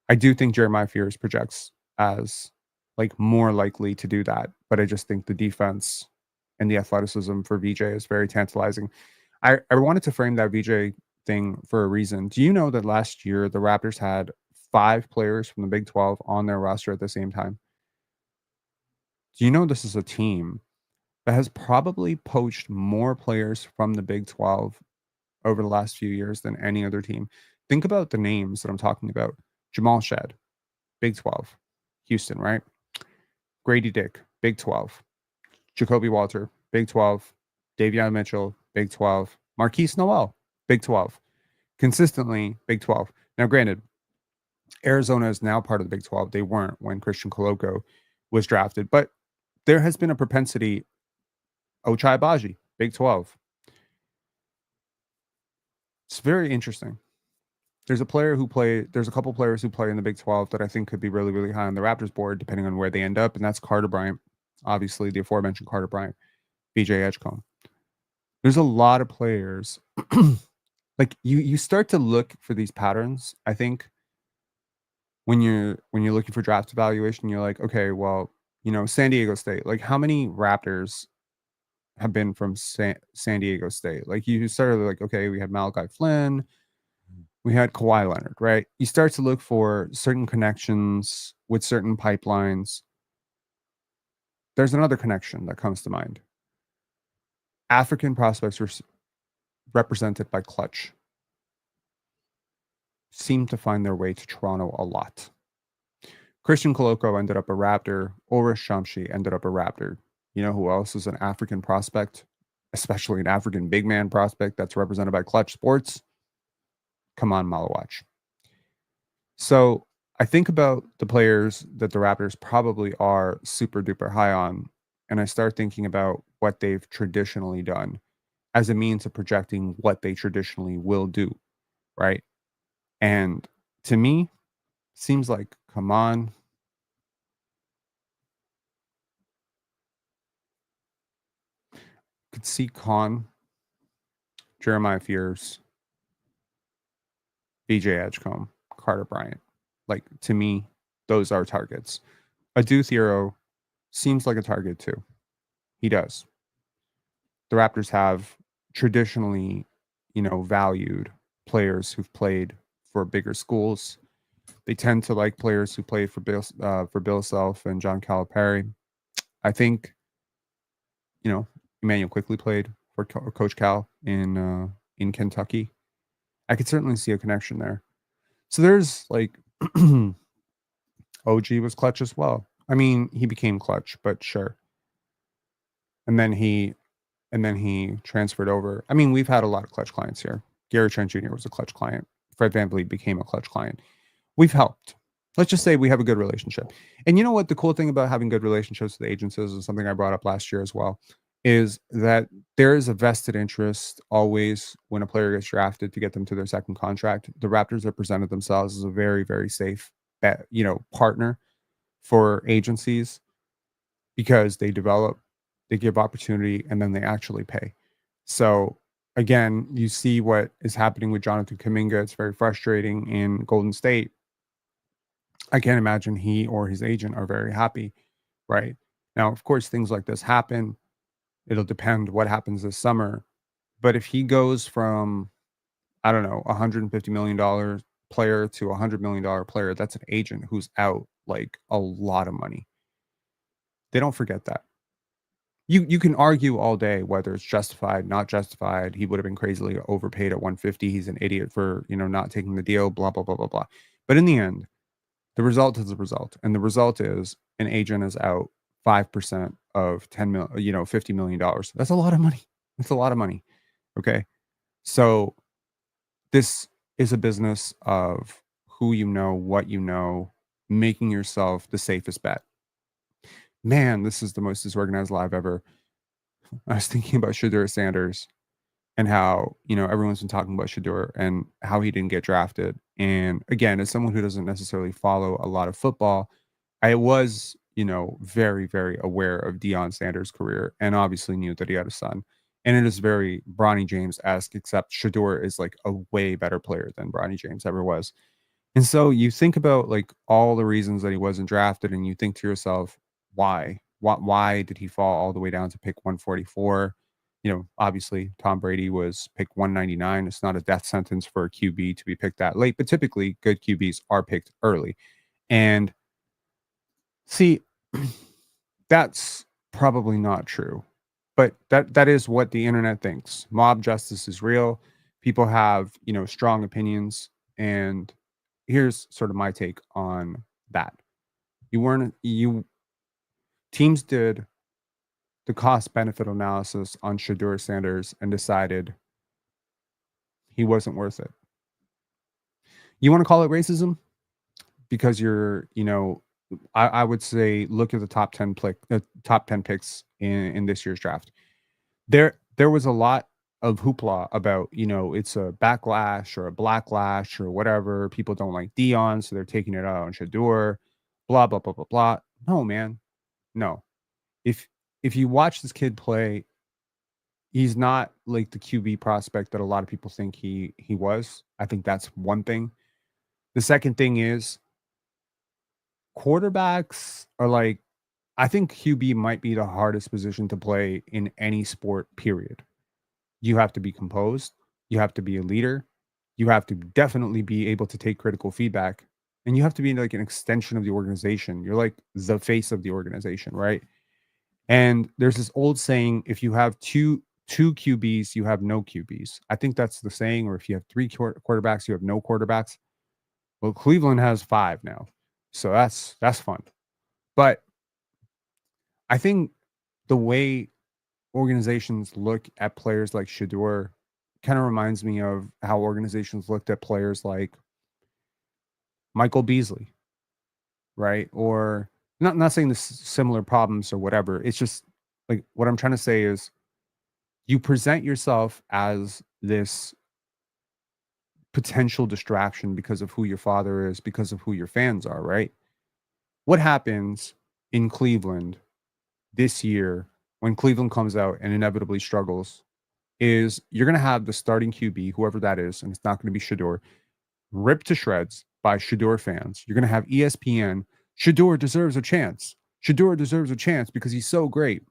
I do think Jeremiah Fears projects as like more likely to do that, but I just think the defense and the athleticism for VJ is very tantalizing. I wanted to frame that VJ thing for a reason. Do you know that last year the Raptors had 5 players from the Big 12 on their roster at the same time? Do you know this is a team that has probably poached more players from the Big 12 over the last few years than any other team? Think about the names that I'm talking about. Jamal Shed, Big 12, Houston, right? Grady Dick, Big 12. Jacoby Walter, Big 12. Davion Mitchell, Big 12. Marquise Noel, Big 12. Consistently, Big 12. Now, granted, Arizona is now part of the Big 12. They weren't when Christian Koloko was drafted, but there has been a propensity. Ochai Baji, Big 12. It's very interesting. There's a couple players who play in the Big 12 that I think could be really, really high on the Raptors board, depending on where they end up, and that's Carter Bryant, obviously the aforementioned Carter Bryant, BJ Edgecombe. There's a lot of players. Like you start to look for these patterns. I think when you're looking for draft evaluation, you're like, okay, well, San Diego State. Like, how many Raptors have been from San Diego State? Like, you started like, okay, we had Malachi Flynn, we had Kawhi Leonard, right? You start to look for certain connections with certain pipelines. There's another connection that comes to mind. African prospects were represented by Clutch seem to find their way to Toronto a lot. Christian Koloko ended up a Raptor. Ulrich Shamshi ended up a Raptor. You know who else is an African prospect, especially an African big man prospect that's represented by Clutch Sports? Come on, Malawach. So I think about the players that the Raptors probably are super duper high on, and I start thinking about what they've traditionally done as a means of projecting what they traditionally will do, right? And to me, seems like, come on, could see Khan, Jeremiah Fears, BJ Edgecombe, Carter Bryant. Like, to me, those are targets. Adu Thero seems like a target too. He does. The Raptors have traditionally, valued players who've played for bigger schools. They tend to like players who played for Bill Self and John Calipari. I think, Emmanuel quickly played for Coach Cal in Kentucky. I could certainly see a connection there. So there's like OG was clutch as well. I mean, he became clutch, but sure. And then he transferred over. I mean, we've had a lot of clutch clients here. Gary Trent Jr. was a clutch client. Fred VanVleet became a clutch client. We've helped. Let's just say we have a good relationship. And you know what? The cool thing about having good relationships with agents is, and something I brought up last year as well, is that there is a vested interest always when a player gets drafted to get them to their second contract. The Raptors have presented themselves as a very, very safe partner for agencies because they give opportunity, and then they actually pay. So again, you see what is happening with Jonathan Kuminga. It's very frustrating in Golden State. I can't imagine he or his agent are very happy, right? Now, of course, things like this happen. It'll depend what happens this summer. But if he goes from, I don't know, $150 million player to $100 million player, that's an agent who's out like a lot of money. They don't forget that. You can argue all day whether it's justified, not justified. He would have been crazily overpaid at 150. He's an idiot for, not taking the deal, blah, blah, blah, blah, blah. But in the end, the result is the result. And the result is an agent is out 5% of 10 mil, $50 million. That's a lot of money. That's a lot of money. Okay. So this is a business of who you know, what you know, making yourself the safest bet. Man, this is the most disorganized live ever. I was thinking about Shadur Sanders and how, everyone's been talking about Shadur and how he didn't get drafted. And again, as someone who doesn't necessarily follow a lot of football, I was, very, very aware of Deion Sanders' career and obviously knew that he had a son. And it is very Bronny James-esque, except Shadur is like a way better player than Bronny James ever was. And so you think about like all the reasons that he wasn't drafted, and you think to yourself, why? Why did he fall all the way down to pick 144? Obviously Tom Brady was picked 199. It's not a death sentence for a QB to be picked that late, but typically good QBs are picked early. And see, that's probably not true. But that is what the internet thinks. Mob justice is real. People have, strong opinions, and here's sort of my take on that. You teams did the cost benefit analysis on Shadur Sanders and decided he wasn't worth it. You want to call it racism? Because I would say look at the top 10 picks in this year's draft. There was a lot of hoopla about, it's a backlash or a blacklash or whatever. People don't like Deion, so they're taking it out on Shadur, blah, blah, blah, blah, blah. No, man. No. If if you watch this kid play, he's not like the QB prospect that a lot of people think he was. I think that's one thing. The second thing is quarterbacks are like, I think QB might be the hardest position to play in any sport, period. You have to be composed, you have to be a leader, you have to definitely be able to take critical feedback, and you have to be like an extension of the organization. You're like the face of the organization, right? And there's this old saying, if you have two QBs, you have no QBs. I think that's the saying, or if you have three quarterbacks, you have no quarterbacks. Well, Cleveland has five now. So that's fun. But I think the way organizations look at players like Shadur kind of reminds me of how organizations looked at players like Michael Beasley, right? Or not saying this similar problems or whatever. It's just like what I'm trying to say is you present yourself as this potential distraction because of who your father is, because of who your fans are, right? What happens in Cleveland this year when Cleveland comes out and inevitably struggles is you're going to have the starting QB, whoever that is, and it's not going to be Shadur, ripped to shreds by Shadur fans. You're going to have ESPN, Shadur deserves a chance. Shadur deserves a chance because he's so great.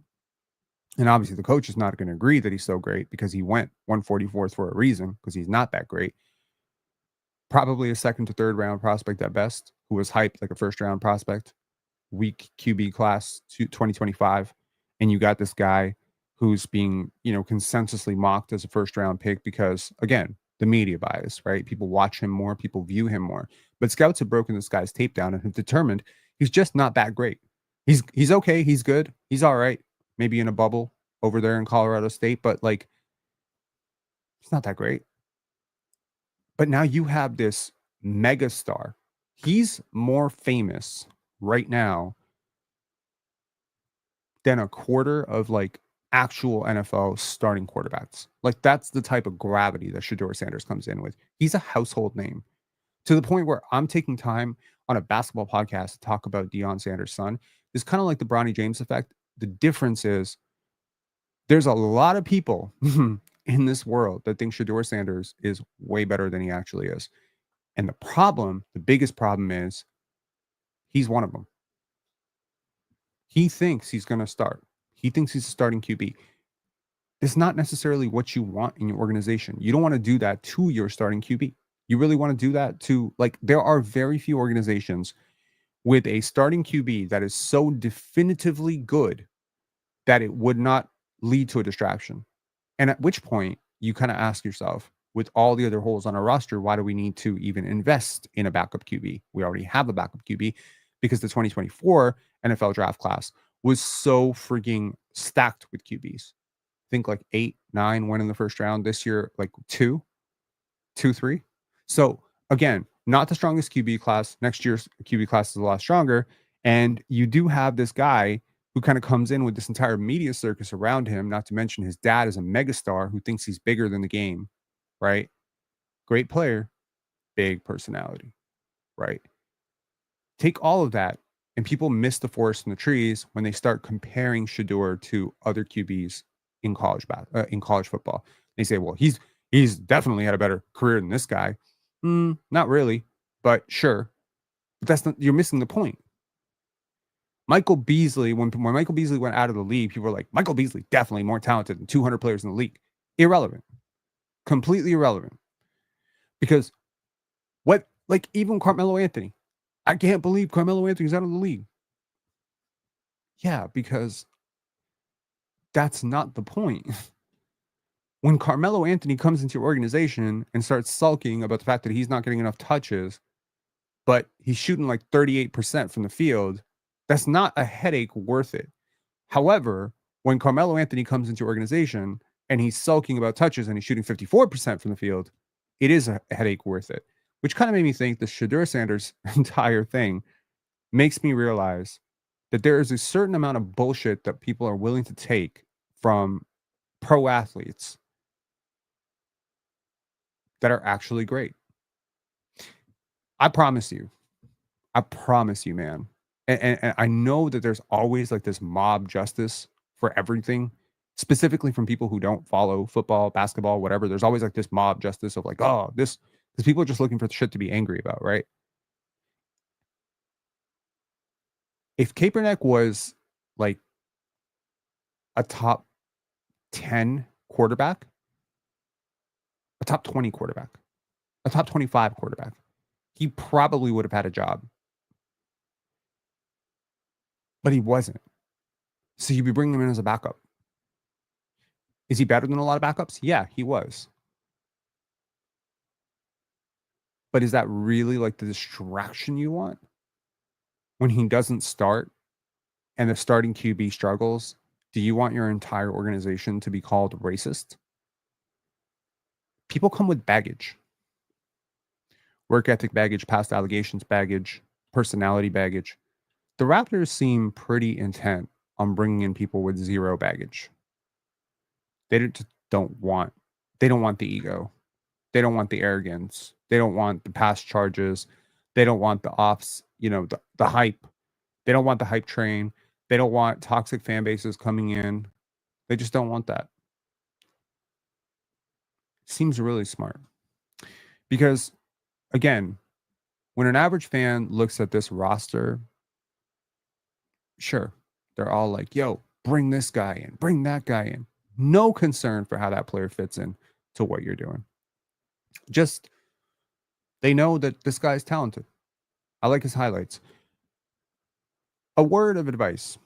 And obviously the coach is not going to agree that he's so great because he went 144th for a reason, because he's not that great. Probably a second to third round prospect at best, who was hyped like a first round prospect. Weak QB class 2025, and you got this guy who's being, consensusly mocked as a first round pick because, again, the media bias, right? People watch him more, people view him more. But scouts have broken this guy's tape down and have determined he's just not that great. He's okay, he's good, he's all right, maybe in a bubble over there in Colorado State, but like it's not that great. But now you have this mega star. He's more famous right now than a quarter of like actual NFL starting quarterbacks. Like that's the type of gravity that Shadur Sanders comes in with. He's a household name to the point where I'm taking time on a basketball podcast to talk about Deion Sanders' son. It's kind of like the Bronny James effect. The difference is there's a lot of people in this world that think Shadur Sanders is way better than he actually is. And the biggest problem is he's one of them. He thinks he's going to start. He thinks he's a starting QB. It's not necessarily what you want in your organization. You don't want to do that to your starting QB. You really want to do that to, like, there are very few organizations with a starting QB that is so definitively good that it would not lead to a distraction. And at which point you kind of ask yourself, with all the other holes on our roster, why do we need to even invest in a backup QB? We already have a backup QB because the 2024 NFL draft class was so freaking stacked with QBs. Think like 8, 9 went in the first round. This year, like 2, 3. So again, not the strongest QB class. Next year's QB class is a lot stronger. And you do have this guy who kind of comes in with this entire media circus around him, not to mention his dad is a megastar who thinks he's bigger than the game, right? Great player, big personality, right? Take all of that, and people miss the forest and the trees when they start comparing Shador to other QBs in in college football. They say, "Well, he's definitely had a better career than this guy." Not really, but sure. But that's not, you're missing the point. Michael Beasley, when Michael Beasley went out of the league, people were like, Michael Beasley definitely more talented than 200 players in the league. Irrelevant, completely irrelevant. Because what, like even Carmelo Anthony, I can't believe Carmelo Anthony's out of the league. Yeah, because that's not the point. When Carmelo Anthony comes into your organization and starts sulking about the fact that he's not getting enough touches, but he's shooting like 38% from the field, that's not a headache worth it. However, when Carmelo Anthony comes into your organization and he's sulking about touches and he's shooting 54% from the field, it is a headache worth it. Which kind of made me think the Shadur Sanders entire thing makes me realize that there is a certain amount of bullshit that people are willing to take from pro athletes that are actually great. I promise you. I promise you, man. And I know that there's always like this mob justice for everything, specifically from people who don't follow football, basketball, whatever. There's always like this mob justice of like, oh, this, because people are just looking for shit to be angry about, right? If Kaepernick was like a top 10 quarterback, a top 20 quarterback, a top 25 quarterback, he probably would have had a job, but he wasn't. So you'd be bringing him in as a backup. Is he better than a lot of backups? Yeah, he was. But is that really like the distraction you want? When he doesn't start and the starting QB struggles, do you want your entire organization to be called racist? People come with baggage, work ethic baggage, past allegations baggage, personality baggage. The Raptors seem pretty intent on bringing in people with zero baggage. They don't want, they don't want the ego. They don't want the arrogance. They don't want the past charges. They don't want the offs, the hype. They don't want the hype train. They don't want toxic fan bases coming in. They just don't want that. Seems really smart. Because again, when an average fan looks at this roster, sure, they're all like, yo, bring this guy in, bring that guy in. No concern for how that player fits in to what you're doing. Just they know that this guy's talented. I like his highlights. A word of advice.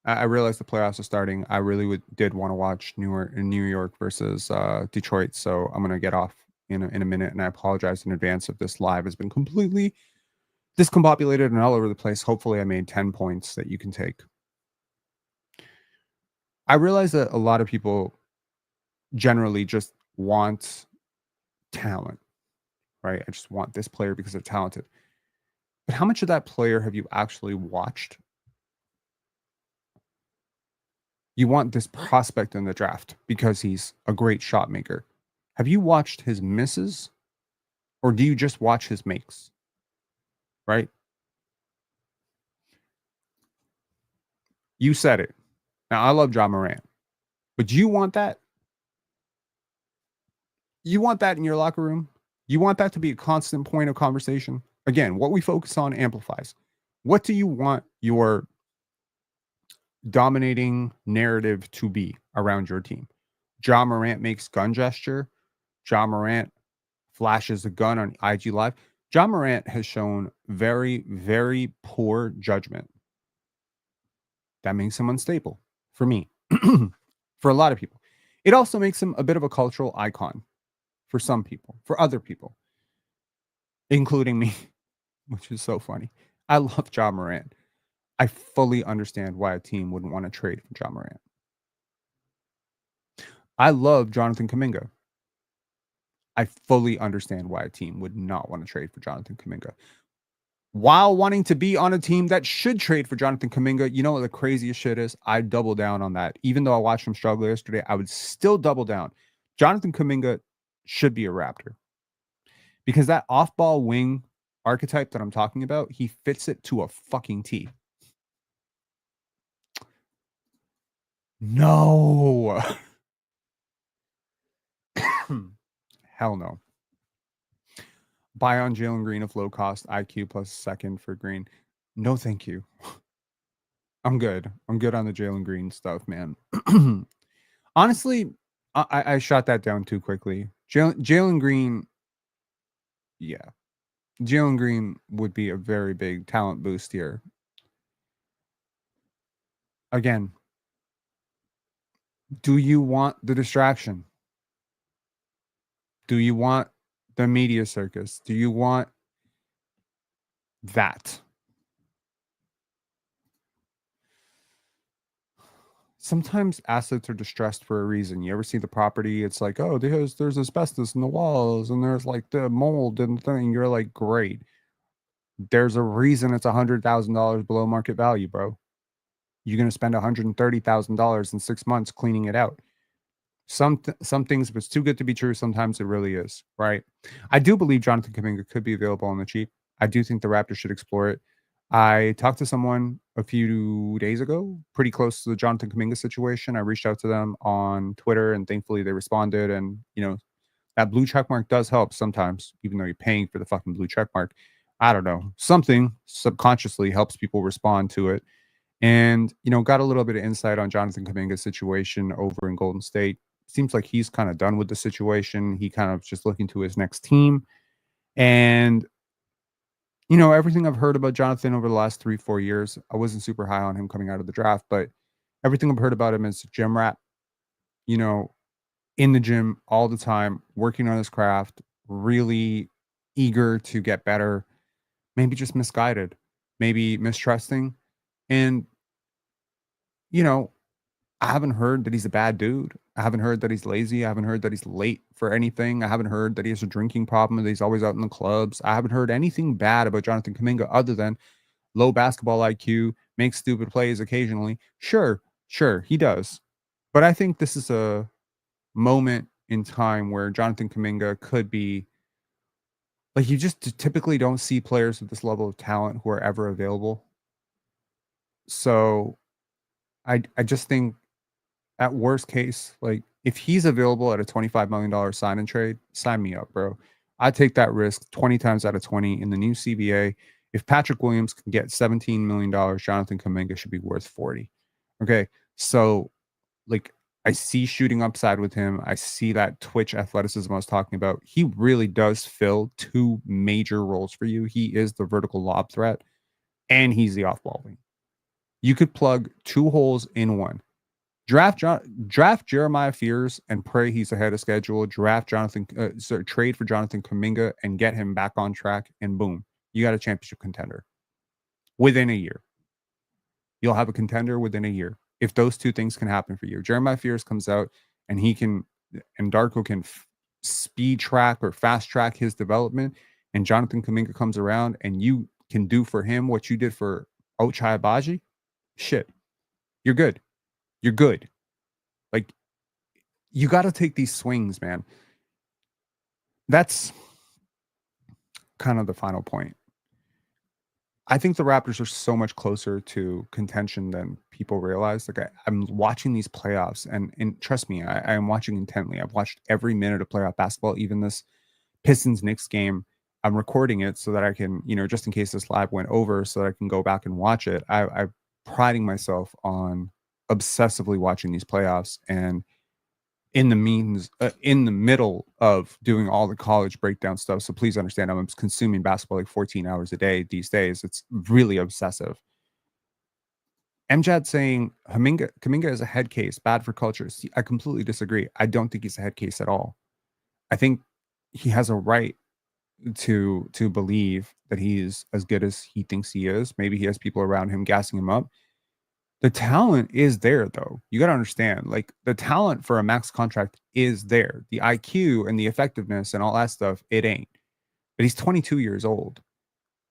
I realize the playoffs are starting. I really did want to watch New York versus Detroit, so I'm gonna get off in a minute, and I apologize in advance if this live has been completely discombobulated and all over the place. Hopefully, I made 10 points that you can take. I realize that a lot of people generally just want talent, right? I just want this player because they're talented. But how much of that player have you actually watched? You want this prospect in the draft because he's a great shot maker. Have you watched his misses or do you just watch his makes? Right? You said it. Now, I love Ja Morant, but do you want that? You want that in your locker room? You want that to be a constant point of conversation? Again, what we focus on amplifies. What do you want your dominating narrative to be around your team? Ja Morant makes gun gesture. Ja Morant flashes a gun on IG Live. John Morant has shown very, very poor judgment. That makes him unstable for me, for a lot of people. It also makes him a bit of a cultural icon for some people, for other people, including me, which is so funny. I love John Morant. I fully understand why a team wouldn't want to trade for John Morant. I love Jonathan Kuminga. I fully understand why a team would not want to trade for Jonathan Kuminga. While wanting to be on a team that should trade for Jonathan Kuminga, you know what the craziest shit is? I double down on that. Even though I watched him struggle yesterday, I would still double down. Jonathan Kuminga should be a Raptor because that off-ball wing archetype that I'm talking about, he fits it to a fucking T. No. Hell no. Buy on Jalen Green of low cost IQ plus second for Green. No, thank you. I'm good. I'm good on the Jalen Green stuff, man. Honestly, I shot that down too quickly. Jalen Green, yeah. Jalen Green would be a very big talent boost here. Again, do you want the distraction? Do you want the media circus? Do you want that? Sometimes assets are distressed for a reason. You ever see the property? It's like, oh, there's asbestos in the walls, and there's like the mold and the thing. You're like, great. There's a reason it's $100,000 below market value, bro. You're gonna spend $130,000 in 6 months cleaning it out. Some things, if it's too good to be true, sometimes it really is, right? I do believe Jonathan Kuminga could be available on the cheap. I do think the Raptors should explore it. I talked to someone a few days ago, pretty close to the Jonathan Kuminga situation. I reached out to them on Twitter, and thankfully they responded. And that blue check mark does help sometimes, even though you're paying for the fucking blue check mark. I don't know, something subconsciously helps people respond to it. And got a little bit of insight on Jonathan Kuminga's situation over in Golden State. Seems like he's kind of done with the situation. He kind of just looking to his next team. And everything I've heard about Jonathan over the last 3-4 years, I wasn't super high on him coming out of the draft, but everything I've heard about him is gym rat, in the gym all the time, working on his craft, really eager to get better, maybe just misguided, maybe mistrusting. And, I haven't heard that he's a bad dude. I haven't heard that he's lazy. I haven't heard that he's late for anything. I haven't heard that he has a drinking problem, that he's always out in the clubs. I haven't heard anything bad about Jonathan Kuminga other than low basketball IQ, makes stupid plays occasionally. Sure, he does. But I think this is a moment in time where Jonathan Kuminga could be like, you just typically don't see players with this level of talent who are ever available. So I just think at worst case, like if he's available at a $25 million sign and trade, sign me up, bro. I take that risk 20 times out of 20 in the new CBA. If Patrick Williams can get $17 million, Jonathan Kuminga should be worth 40. Okay. So like I see shooting upside with him. I see that twitch athleticism I was talking about. He really does fill two major roles for you. He is the vertical lob threat and he's the off-ball wing. You could plug two holes in one. Draft Jeremiah Fears and pray he's ahead of schedule. Trade for Jonathan Kuminga and get him back on track, and boom, you got a championship contender within a year. You'll have a contender within a year if those two things can happen for you. Jeremiah Fears comes out and Darko can speed track or fast track his development, and Jonathan Kuminga comes around and you can do for him what you did for Ochai Agbaji. Shit, you're good. You're good. Like, you got to take these swings, man. That's kind of the final point. I think the Raptors are so much closer to contention than people realize. Like, I'm watching these playoffs, and trust me, I am watching intently. I've watched every minute of playoff basketball, even this Pistons-Knicks game. I'm recording it so that I can, just in case this live went over, so that I can go back and watch it. I'm priding myself on obsessively watching these playoffs, and in the middle of doing all the college breakdown stuff. So please understand, I'm consuming basketball like 14 hours a day these days. It's really obsessive. MJAD saying Kaminga is a head case, bad for culture. See, I completely disagree. I don't think he's a head case at all. I think he has a right to believe that he's as good as he thinks he is. Maybe he has people around him gassing him up. The talent is there though. You got to understand, like the talent for a max contract is there. The IQ and the effectiveness and all that stuff, it ain't. But he's 22 years old.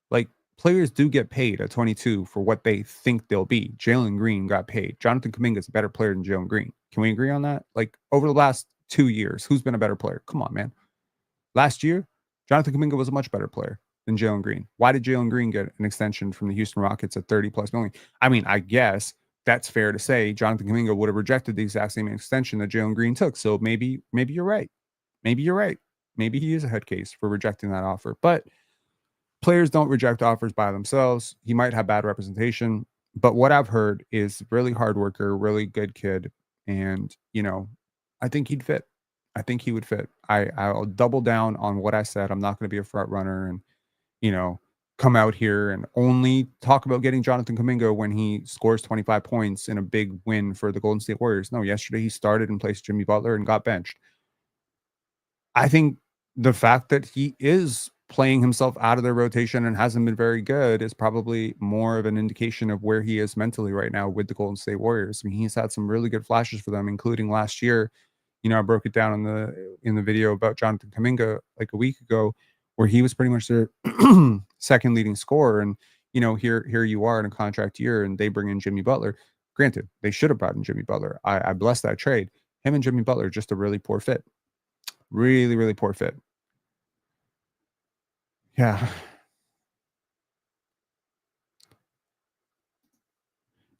Like players do get paid at 22 for what they think they'll be. Jalen Green got paid. Jonathan Kuminga is a better player than Jalen Green. Can we agree on that? Like over the last 2 years, who's been a better player? Come on, man. Last year, Jonathan Kuminga was a much better player than Jalen Green. Why did Jalen Green get an extension from the Houston Rockets at 30 plus million? I mean, I guess that's fair to say Jonathan Kuminga would have rejected the exact same extension that Jalen Green took. So maybe you're right. Maybe you're right. Maybe he is a head case for rejecting that offer. But players don't reject offers by themselves. He might have bad representation, but what I've heard is really hard worker, really good kid, and I think he'd fit. I think he would fit. I'll double down on what I said. I'm not going to be a front runner and you know come out here and only talk about getting Jonathan Kuminga when he scores 25 points in a big win for the Golden State Warriors. No, yesterday he started in place of Jimmy Butler and got benched. I think the fact that he is playing himself out of their rotation and hasn't been very good is probably more of an indication of where he is mentally right now with the Golden State Warriors. I mean, he's had some really good flashes for them, including last year. I broke it down in the video about Jonathan Kuminga like a week ago, where he was pretty much their second leading scorer. And here you are in a contract year, and they bring in Jimmy Butler. Granted, they should have brought in Jimmy Butler. I bless that trade. Him and Jimmy Butler just a really poor fit. Really, really poor fit. Yeah.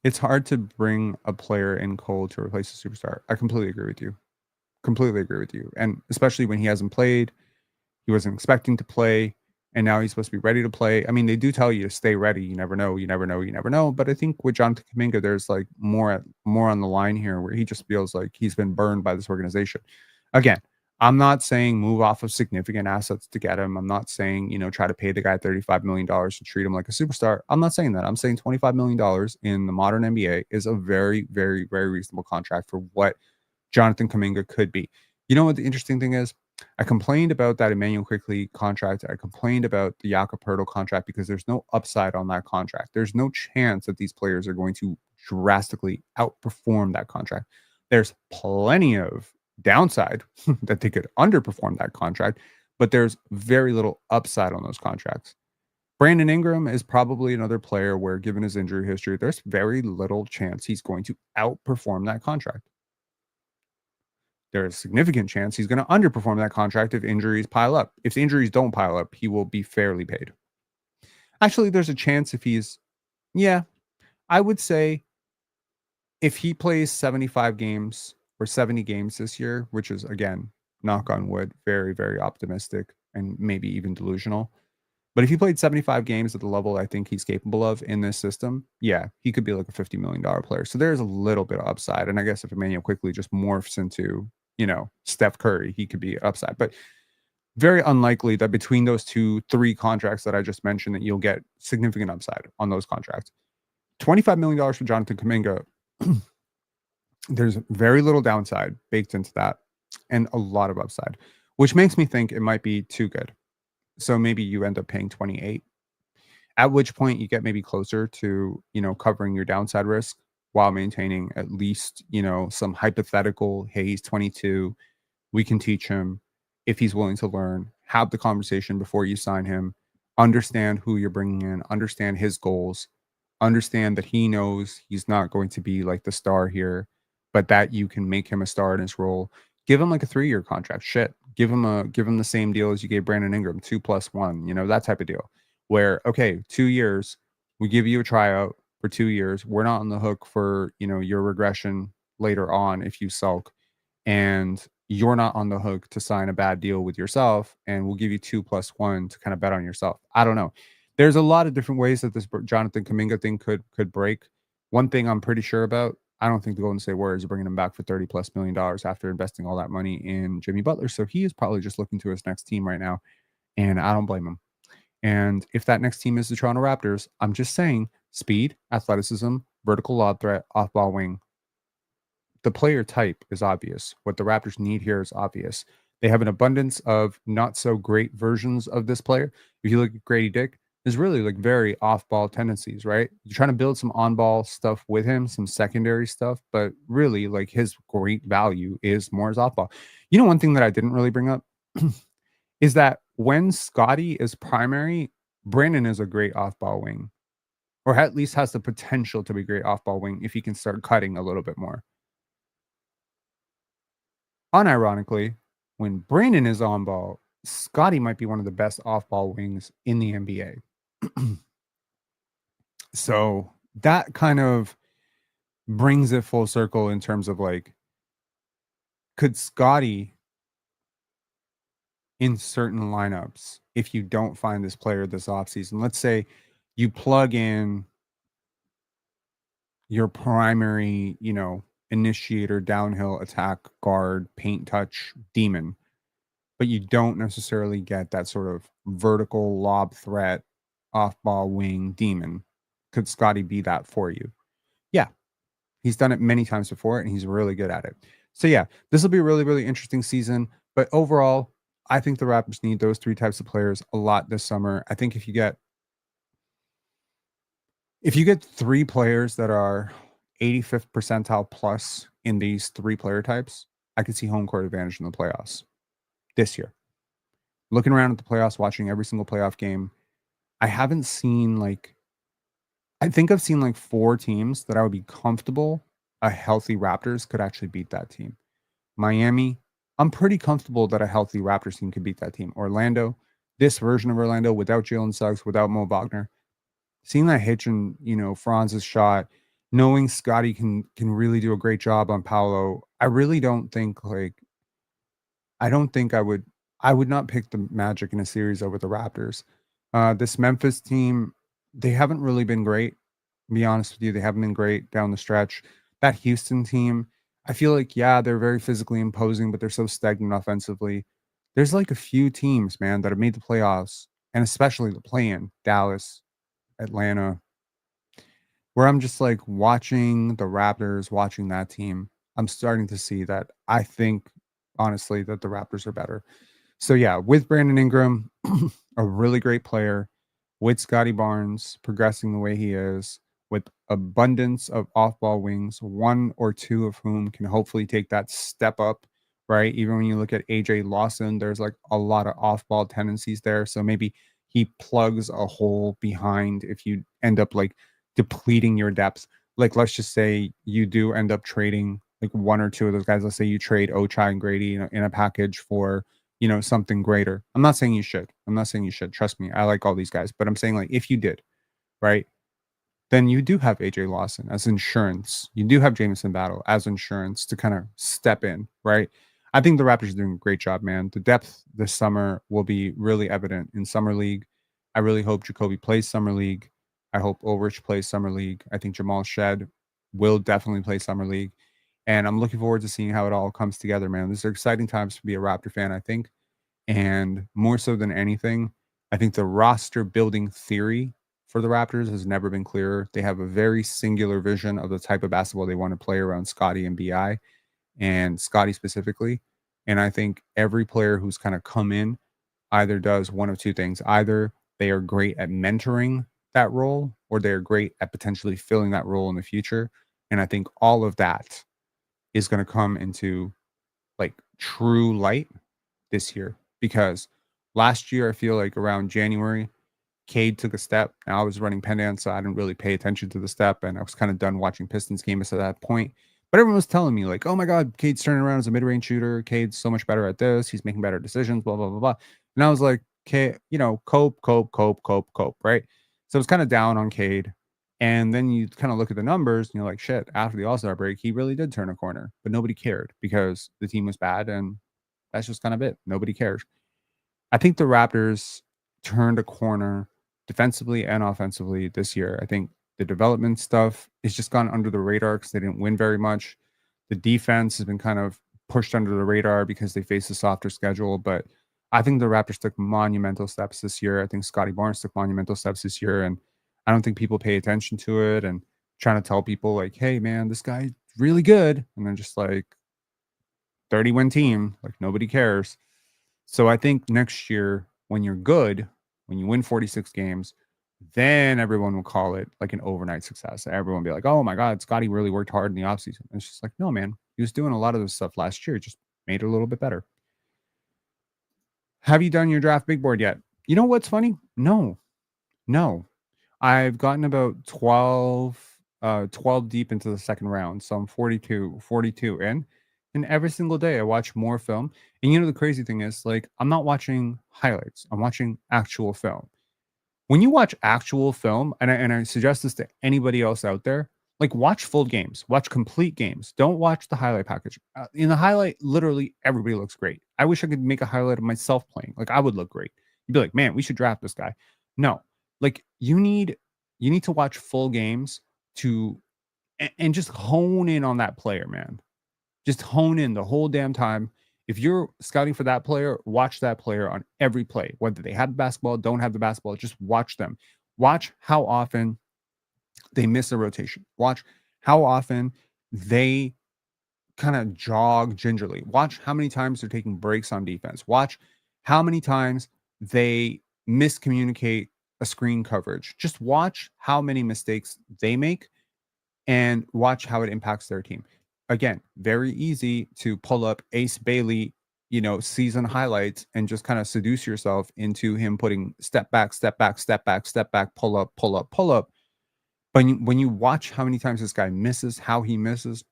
It's hard to bring a player in cold to replace a superstar. I completely agree with you. Completely agree with you. And especially when he hasn't played, he wasn't expecting to play, and now he's supposed to be ready to play. I mean, they do tell you to stay ready. You never know. You never know. You never know. But I think with Jonathan Kuminga, there's like more on the line here where he just feels like he's been burned by this organization. Again, I'm not saying move off of significant assets to get him. I'm not saying, try to pay the guy $35 million to treat him like a superstar. I'm not saying that. I'm saying $25 million in the modern NBA is a very, very, very reasonable contract for what Jonathan Kuminga could be. You know what the interesting thing is? I complained about that Emmanuel Quickley contract. I complained about the Jakob Poeltl contract because there's no upside on that contract. There's no chance that these players are going to drastically outperform that contract. There's plenty of downside that they could underperform that contract, but there's very little upside on those contracts. Brandon Ingram is probably another player where, given his injury history, there's very little chance he's going to outperform that contract. There's a significant chance he's going to underperform that contract if injuries pile up. If the injuries don't pile up, he will be fairly paid. Actually, there's a chance yeah, I would say if he plays 75 games or 70 games this year, which is, again, knock on wood, very, very optimistic and maybe even delusional. But if he played 75 games at the level I think he's capable of in this system, yeah, he could be like a $50 million player. So there's a little bit of upside. And I guess if Emmanuel quickly just morphs into, Steph Curry, he could be upside. But very unlikely that between those three contracts that I just mentioned that you'll get significant upside on those contracts. $25 million for Jonathan Kuminga. There's very little downside baked into that and a lot of upside, which makes me think it might be too good. So maybe you end up paying 28, at which point you get maybe closer to, covering your downside risk while maintaining at least, some hypothetical, hey, he's 22. We can teach him if he's willing to learn, have the conversation before you sign him, understand who you're bringing in, understand his goals, understand that he knows he's not going to be like the star here, but that you can make him a star in his role. Give him like a 3-year contract. Shit. Give him the same deal as you gave Brandon Ingram, 2+1, that type of deal. Where, okay, 2 years, we give you a tryout for 2 years. We're not on the hook for, your regression later on if you sulk. And you're not on the hook to sign a bad deal with yourself, and we'll give you 2+1 to kind of bet on yourself. I don't know. There's a lot of different ways that this Jonathan Kuminga thing could break. One thing I'm pretty sure about, I don't think the Golden State Warriors are bringing him back for $30+ million after investing all that money in Jimmy Butler. So he is probably just looking to his next team right now, and I don't blame him. And if that next team is the Toronto Raptors, I'm just saying speed, athleticism, vertical lob threat, off ball wing. The player type is obvious. What the Raptors need here is obvious. They have an abundance of not so great versions of this player. If you look at Grady Dick, there's really like very off ball tendencies, right? You're trying to build some on ball stuff with him, some secondary stuff, but really like his great value is more as off ball. One thing that I didn't really bring up is that when Scotty is primary, Brandon is a great off ball wing, or at least has the potential to be a great off ball wing if he can start cutting a little bit more. Unironically, when Brandon is on ball, Scotty might be one of the best off ball wings in the NBA. So that kind of brings it full circle in terms of like, could Scotty in certain lineups, if you don't find this player this offseason, let's say you plug in your primary, initiator, downhill attack, guard, paint touch demon, but you don't necessarily get that sort of vertical lob threat, off ball wing demon. Could Scotty be that for you? Yeah, he's done it many times before and he's really good at it. So, yeah, this will be a really, really interesting season. But overall, I think the Raptors need those three types of players a lot this summer. I think if you get three players that are 85th percentile plus in these three player types, I could see home court advantage in the playoffs this year. Looking around at the playoffs, watching every single playoff game, I haven't seen I think I've seen like four teams that I would be comfortable a healthy Raptors could actually beat that team. Miami, I'm pretty comfortable that a healthy Raptors team could beat that team. Orlando, this version of Orlando without Jalen Suggs, without Mo Wagner, seeing that hitch in, Franz's shot, knowing Scotty can really do a great job on Paolo, I really don't think I don't think I would not pick the Magic in a series over the Raptors. This Memphis team, they haven't really been great. To be honest with you, they haven't been great down the stretch. That Houston team, I feel like, yeah, they're very physically imposing, but they're so stagnant offensively. There's like a few teams, man, that have made the playoffs, and especially the play-in, Dallas, Atlanta, where I'm just like watching the Raptors, watching that team. I'm starting to see that I think honestly that the Raptors are better. So yeah, with Brandon Ingram, a really great player, with Scotty Barnes progressing the way he is, with abundance of off-ball wings, one or two of whom can hopefully take that step up, right? Even when you look at AJ Lawson, there's like a lot of off-ball tendencies there. So maybe he plugs a hole behind if you end up like depleting your depth. Like let's just say you do end up trading like one or two of those guys. Let's say you trade Ochai and Grady in a package for something greater. I'm not saying you should. I'm not saying you should. Trust me, I like all these guys, but I'm saying like if you did, right? Then you do have AJ Lawson as insurance. You do have Jameson Battle as insurance to kind of step in, right? I think the Raptors are doing a great job, man. The depth this summer will be really evident in Summer League. I really hope Jacoby plays Summer League. I hope Ulrich plays Summer League. I think Jamal Shed will definitely play Summer League. And I'm looking forward to seeing how it all comes together, man. These are exciting times to be a Raptor fan, I think. And more so than anything, I think the roster building theory for the Raptors has never been clearer. They have a very singular vision of the type of basketball they want to play around Scotty and BI, and Scotty specifically. And I think every player who's kind of come in either does one of two things. Either they are great at mentoring that role, or they are great at potentially filling that role in the future. And I think all of that is going to come into like true light this year, because last year I feel like around January, Cade took a step. Now I was running Pendant, so I didn't really pay attention to the step, and I was kind of done watching Pistons games at that point. But everyone was telling me like, "Oh my God, Cade's turning around as a mid-range shooter. Cade's so much better at this. He's making better decisions." Blah blah blah blah. And I was like, "Cade, cope, right?" So I was kind of down on Cade. And then you kind of look at the numbers and you're like, shit, after the All-Star break, he really did turn a corner, but nobody cared because the team was bad. And that's just kind of it. Nobody cares. I think the Raptors turned a corner defensively and offensively this year. I think The development stuff is just gone under the radar because they didn't win very much. The defense has been kind of pushed under the radar because they face a softer schedule. But I think the Raptors took monumental steps this year. I think Scotty Barnes took monumental steps this year. And I don't think people pay attention to it and trying to tell people, like, hey, man, this guy's really good. And they're just like, 30-win team, like nobody cares. So I think next year, when you're good, when you win 46 games, then everyone will call it like an overnight success. Everyone will be like, oh my God, Scotty really worked hard in the offseason. And it's just like, no, man, he was doing a lot of this stuff last year, just made it a little bit better. Have you done your draft big board yet? You know what's funny? No, no. I've gotten about 12 deep into the second round. So I'm 42 in. And every single day I watch more film. And you know, the crazy thing is, like, I'm not watching highlights. I'm watching actual film. When you watch actual film, and I suggest this to anybody else out there, like, watch full games, watch complete games. Don't watch the highlight package. In the highlight, literally everybody looks great. I wish I could make a highlight of myself playing. Like, I would look great. You'd be like, man, we should draft this guy. No, like, you need to watch full games to and just hone in on that player, man. Just hone in the whole damn time. If you're scouting for that player, watch that player on every play, whether they have the basketball, don't have the basketball, just watch them. Watch how often they miss a rotation. Watch how often they kind of jog gingerly. Watch how many times they're taking breaks on defense. Watch how many times they miscommunicate a screen coverage. Just watch how many mistakes they make and watch how it impacts their team. Again, very easy to pull up Ace Bailey, season highlights and just kind of seduce yourself into him putting step back, step back, step back, step back, pull up, pull up, pull up. But when you watch how many times this guy misses, how he misses,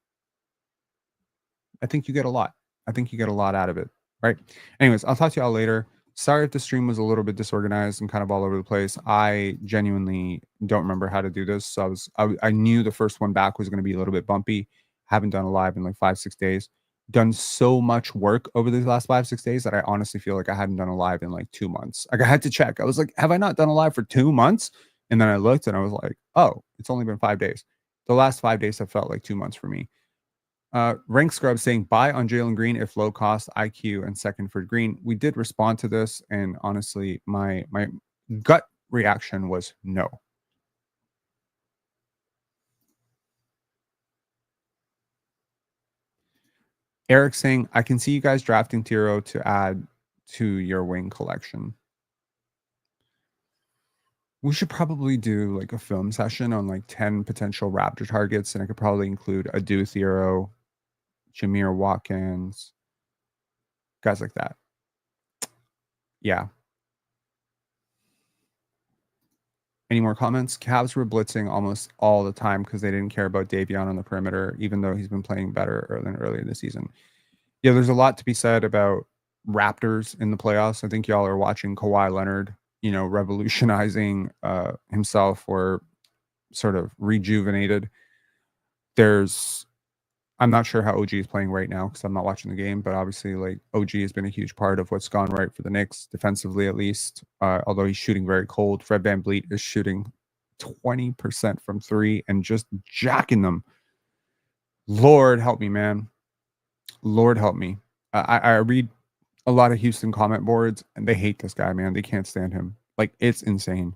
I think you get a lot. I think you get a lot out of it, right? Anyways, I'll talk to y'all later. Sorry if the stream was a little bit disorganized and kind of all over the place. I genuinely don't remember how to do this. So I knew the first one back was going to be a little bit bumpy. Haven't done a live in like 5-6 days. Done so much work over these last 5-6 days that I honestly feel like I hadn't done a live in like 2 months. Like, I had to check. I was like, have I not done a live for 2 months? And then I looked and I was like, oh, it's only been 5 days. The last 5 days have felt like 2 months for me. Rank Scrub saying buy on Jalen Green if low cost IQ and second for Green. We did respond to this, and honestly, my gut reaction was no. Eric saying I can see you guys drafting Tiro to add to your wing collection. We should probably do like a film session on like 10 potential Raptor targets, and I could probably include Adu Thero, Jameer Watkins, guys like that. Yeah. Any more comments? Cavs were blitzing almost all the time because they didn't care about Davion on the perimeter, even though he's been playing better earlier in the season. Yeah, there's a lot to be said about Raptors in the playoffs. I think y'all are watching Kawhi Leonard, revolutionizing himself or sort of rejuvenated. I'm not sure how OG is playing right now because I'm not watching the game, but obviously, like, OG has been a huge part of what's gone right for the Knicks, defensively at least. Although he's shooting very cold. Fred VanVleet is shooting 20% from three and just jacking them. Lord help me, man. Lord help me. I read a lot of Houston comment boards and they hate this guy, man. They can't stand him. Like, it's insane.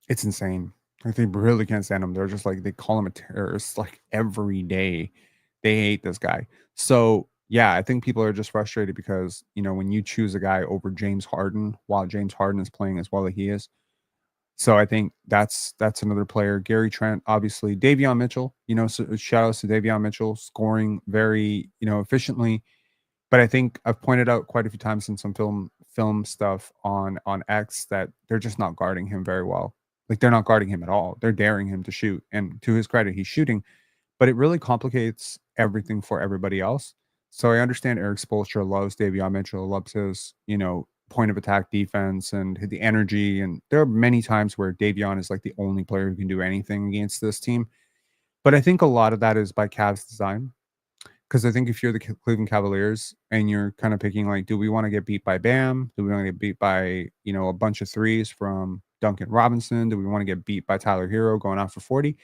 It's insane. Like, they really can't stand him. They're just like, they call him a terrorist like every day. They hate this guy. So yeah, I think people are just frustrated because, when you choose a guy over James Harden while James Harden is playing as well as he is. So I think that's another player. Gary Trent, obviously. Davion Mitchell, so shout outs to Davion Mitchell, scoring very, efficiently. But I think I've pointed out quite a few times in some film stuff on X that they're just not guarding him very well. Like, they're not guarding him at all. They're daring him to shoot. And to his credit, he's shooting. But it really complicates everything for everybody else. So I understand Eric Spoelstra loves Davion Mitchell, loves his, point of attack defense and the energy. And there are many times where Davion is like the only player who can do anything against this team. But I think a lot of that is by Cavs design. Because I think if you're the Cleveland Cavaliers and you're kind of picking, like, do we want to get beat by Bam? Do we want to get beat by, a bunch of threes from Duncan Robinson? Do we want to get beat by Tyler Hero going off for 40?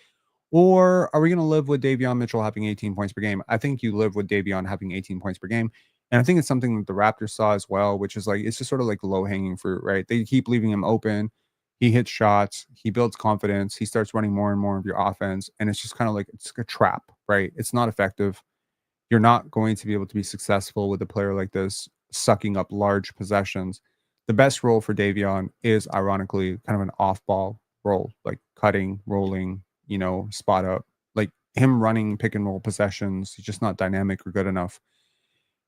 Or are we going to live with Davion Mitchell having 18 points per game? I think you live with Davion having 18 points per game. And I think it's something that the Raptors saw as well, which is like, it's just sort of like low hanging fruit, right? They keep leaving him open. He hits shots. He builds confidence. He starts running more and more of your offense. And it's just kind of like, it's a trap, right? It's not effective. You're not going to be able to be successful with a player like this sucking up large possessions. The best role for Davion is ironically kind of an off ball role, like cutting, rolling, spot up. Like him running pick and roll possessions, he's just not dynamic or good enough.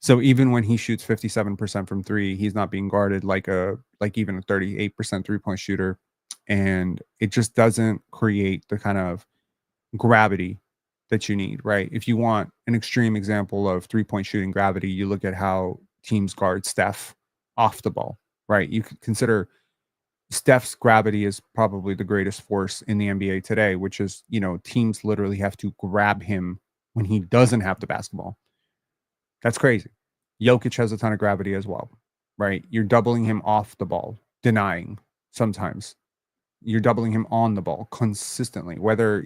So even when he shoots 57% from three, he's not being guarded like even a 38% three-point shooter. And it just doesn't create the kind of gravity that you need, right? If you want an extreme example of three-point shooting gravity, you look at how teams guard Steph off the ball, right? You could consider Steph's gravity is probably the greatest force in the NBA today, which is, teams literally have to grab him when he doesn't have the basketball. That's crazy. Jokic has a ton of gravity as well, right? You're doubling him off the ball, denying sometimes. You're doubling him on the ball consistently, whether,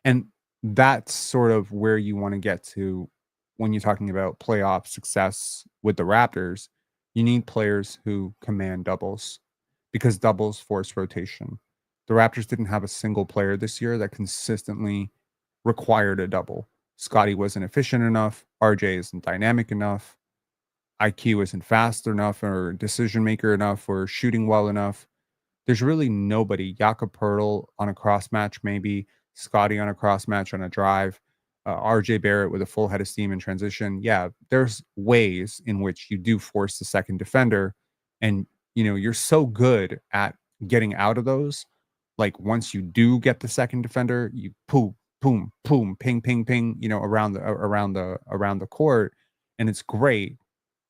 and that's sort of where you want to get to when you're talking about playoff success with the Raptors. You need players who command doubles because doubles force rotation. The Raptors didn't have a single player this year that consistently required a double. Scottie wasn't efficient enough. RJ isn't dynamic enough. IQ isn't fast enough or decision maker enough or shooting well enough. There's really nobody. Jakob Poeltl on a cross match, maybe Scottie on a cross match on a drive, RJ Barrett with a full head of steam in transition. Yeah, there's ways in which you do force the second defender, and you're so good at getting out of those. Like once you do get the second defender, you boom, boom, boom, ping, ping, ping, around the court, and it's great.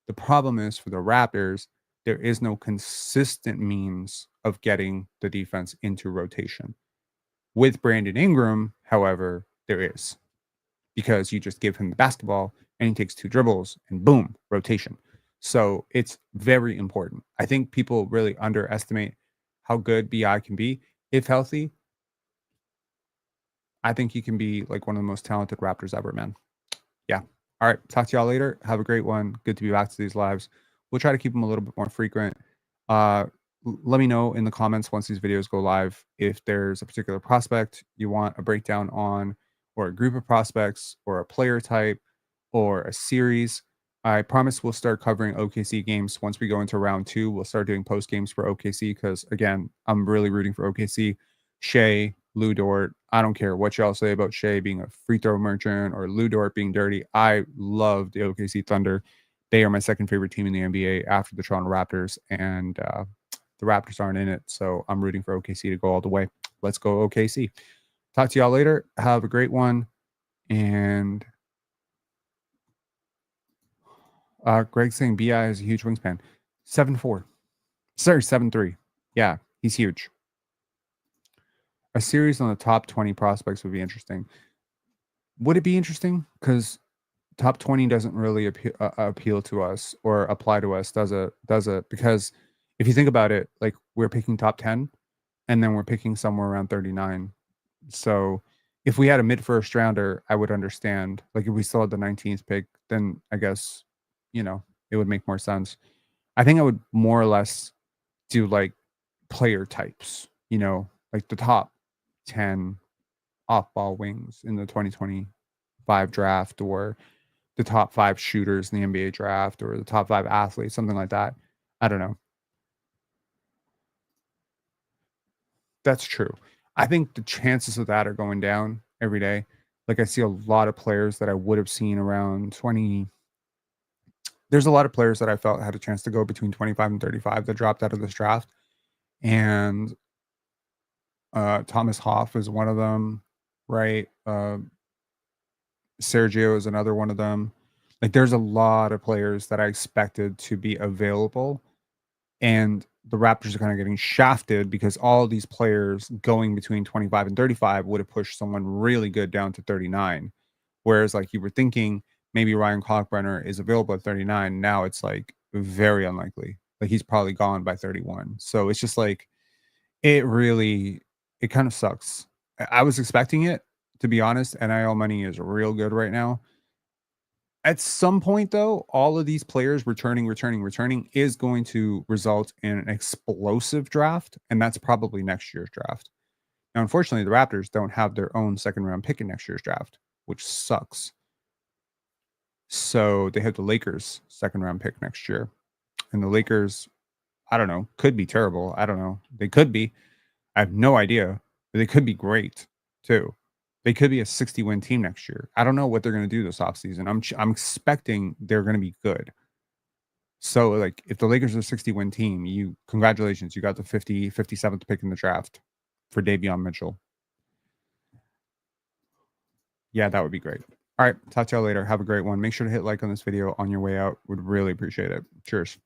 The problem is for the Raptors, there is no consistent means of getting the defense into rotation. With Brandon Ingram, however, there is because you just give him the basketball and he takes two dribbles and boom, rotation. So it's very important. I think people really underestimate how good BI can be. If healthy, I think he can be like one of the most talented Raptors ever, man. Yeah. All right. Talk to y'all later. Have a great one. Good to be back to these lives. We'll try to keep them a little bit more frequent. Let me know in the comments once these videos go live if there's a particular prospect you want a breakdown on, or a group of prospects, or a player type, or a series. I promise we'll start covering OKC games once we go into round 2. We'll start doing post games for OKC because, again, I'm really rooting for OKC. Shea, Lou Dort. I don't care what y'all say about Shea being a free throw merchant or Lou Dort being dirty. I love the OKC Thunder. They are my second favorite team in the NBA after the Toronto Raptors, and the Raptors aren't in it, so I'm rooting for OKC to go all the way. Let's go OKC. Talk to y'all later. Have a great one. And Greg's saying BI has a huge wingspan. 7'4". Sorry, 7'3". Yeah, he's huge. A series on the top 20 prospects would be interesting. Would it be interesting? Because top 20 doesn't really appeal to us or apply to us, does it? Because if you think about it, like we're picking top 10 and then we're picking somewhere around 39. So if we had a mid first rounder, I would understand. Like if we still had the 19th pick, then I guess, it would make more sense. I think I would more or less do like player types, like the top 10 off ball wings in the 2025 draft, or the top 5 shooters in the NBA draft, or the top 5 athletes, something like that. I don't know. That's true. I think the chances of that are going down every day. Like I see a lot of players that I would have seen around 20. There's a lot of players that I felt had a chance to go between 25 and 35 that dropped out of this draft. And Thomas Hoff is one of them, right? Sergio is another one of them. Like there's a lot of players that I expected to be available, and the Raptors are kind of getting shafted because all these players going between 25 and 35 would have pushed someone really good down to 39. Whereas like you were thinking maybe Ryan Kalkbrenner is available at 39. Now it's like very unlikely. Like he's probably gone by 31. So it's just like It kind of sucks. I was expecting it, to be honest. NIL money is real good right now. At some point, though, all of these players returning is going to result in an explosive draft, and that's probably next year's draft. Now, unfortunately, the Raptors don't have their own second round pick in next year's draft, which sucks. So they have the Lakers' second round pick next year. And the Lakers, I don't know, could be terrible. I don't know. They could be. I have no idea. But they could be great too. They could be a 60-win team next year. I don't know what they're going to do this offseason. I'm expecting they're going to be good. So, like, if the Lakers are a 60-win team, congratulations, you got the 57th pick in the draft for Davion Mitchell. Yeah, that would be great. All right, talk to y'all later. Have a great one. Make sure to hit like on this video on your way out. Would really appreciate it. Cheers.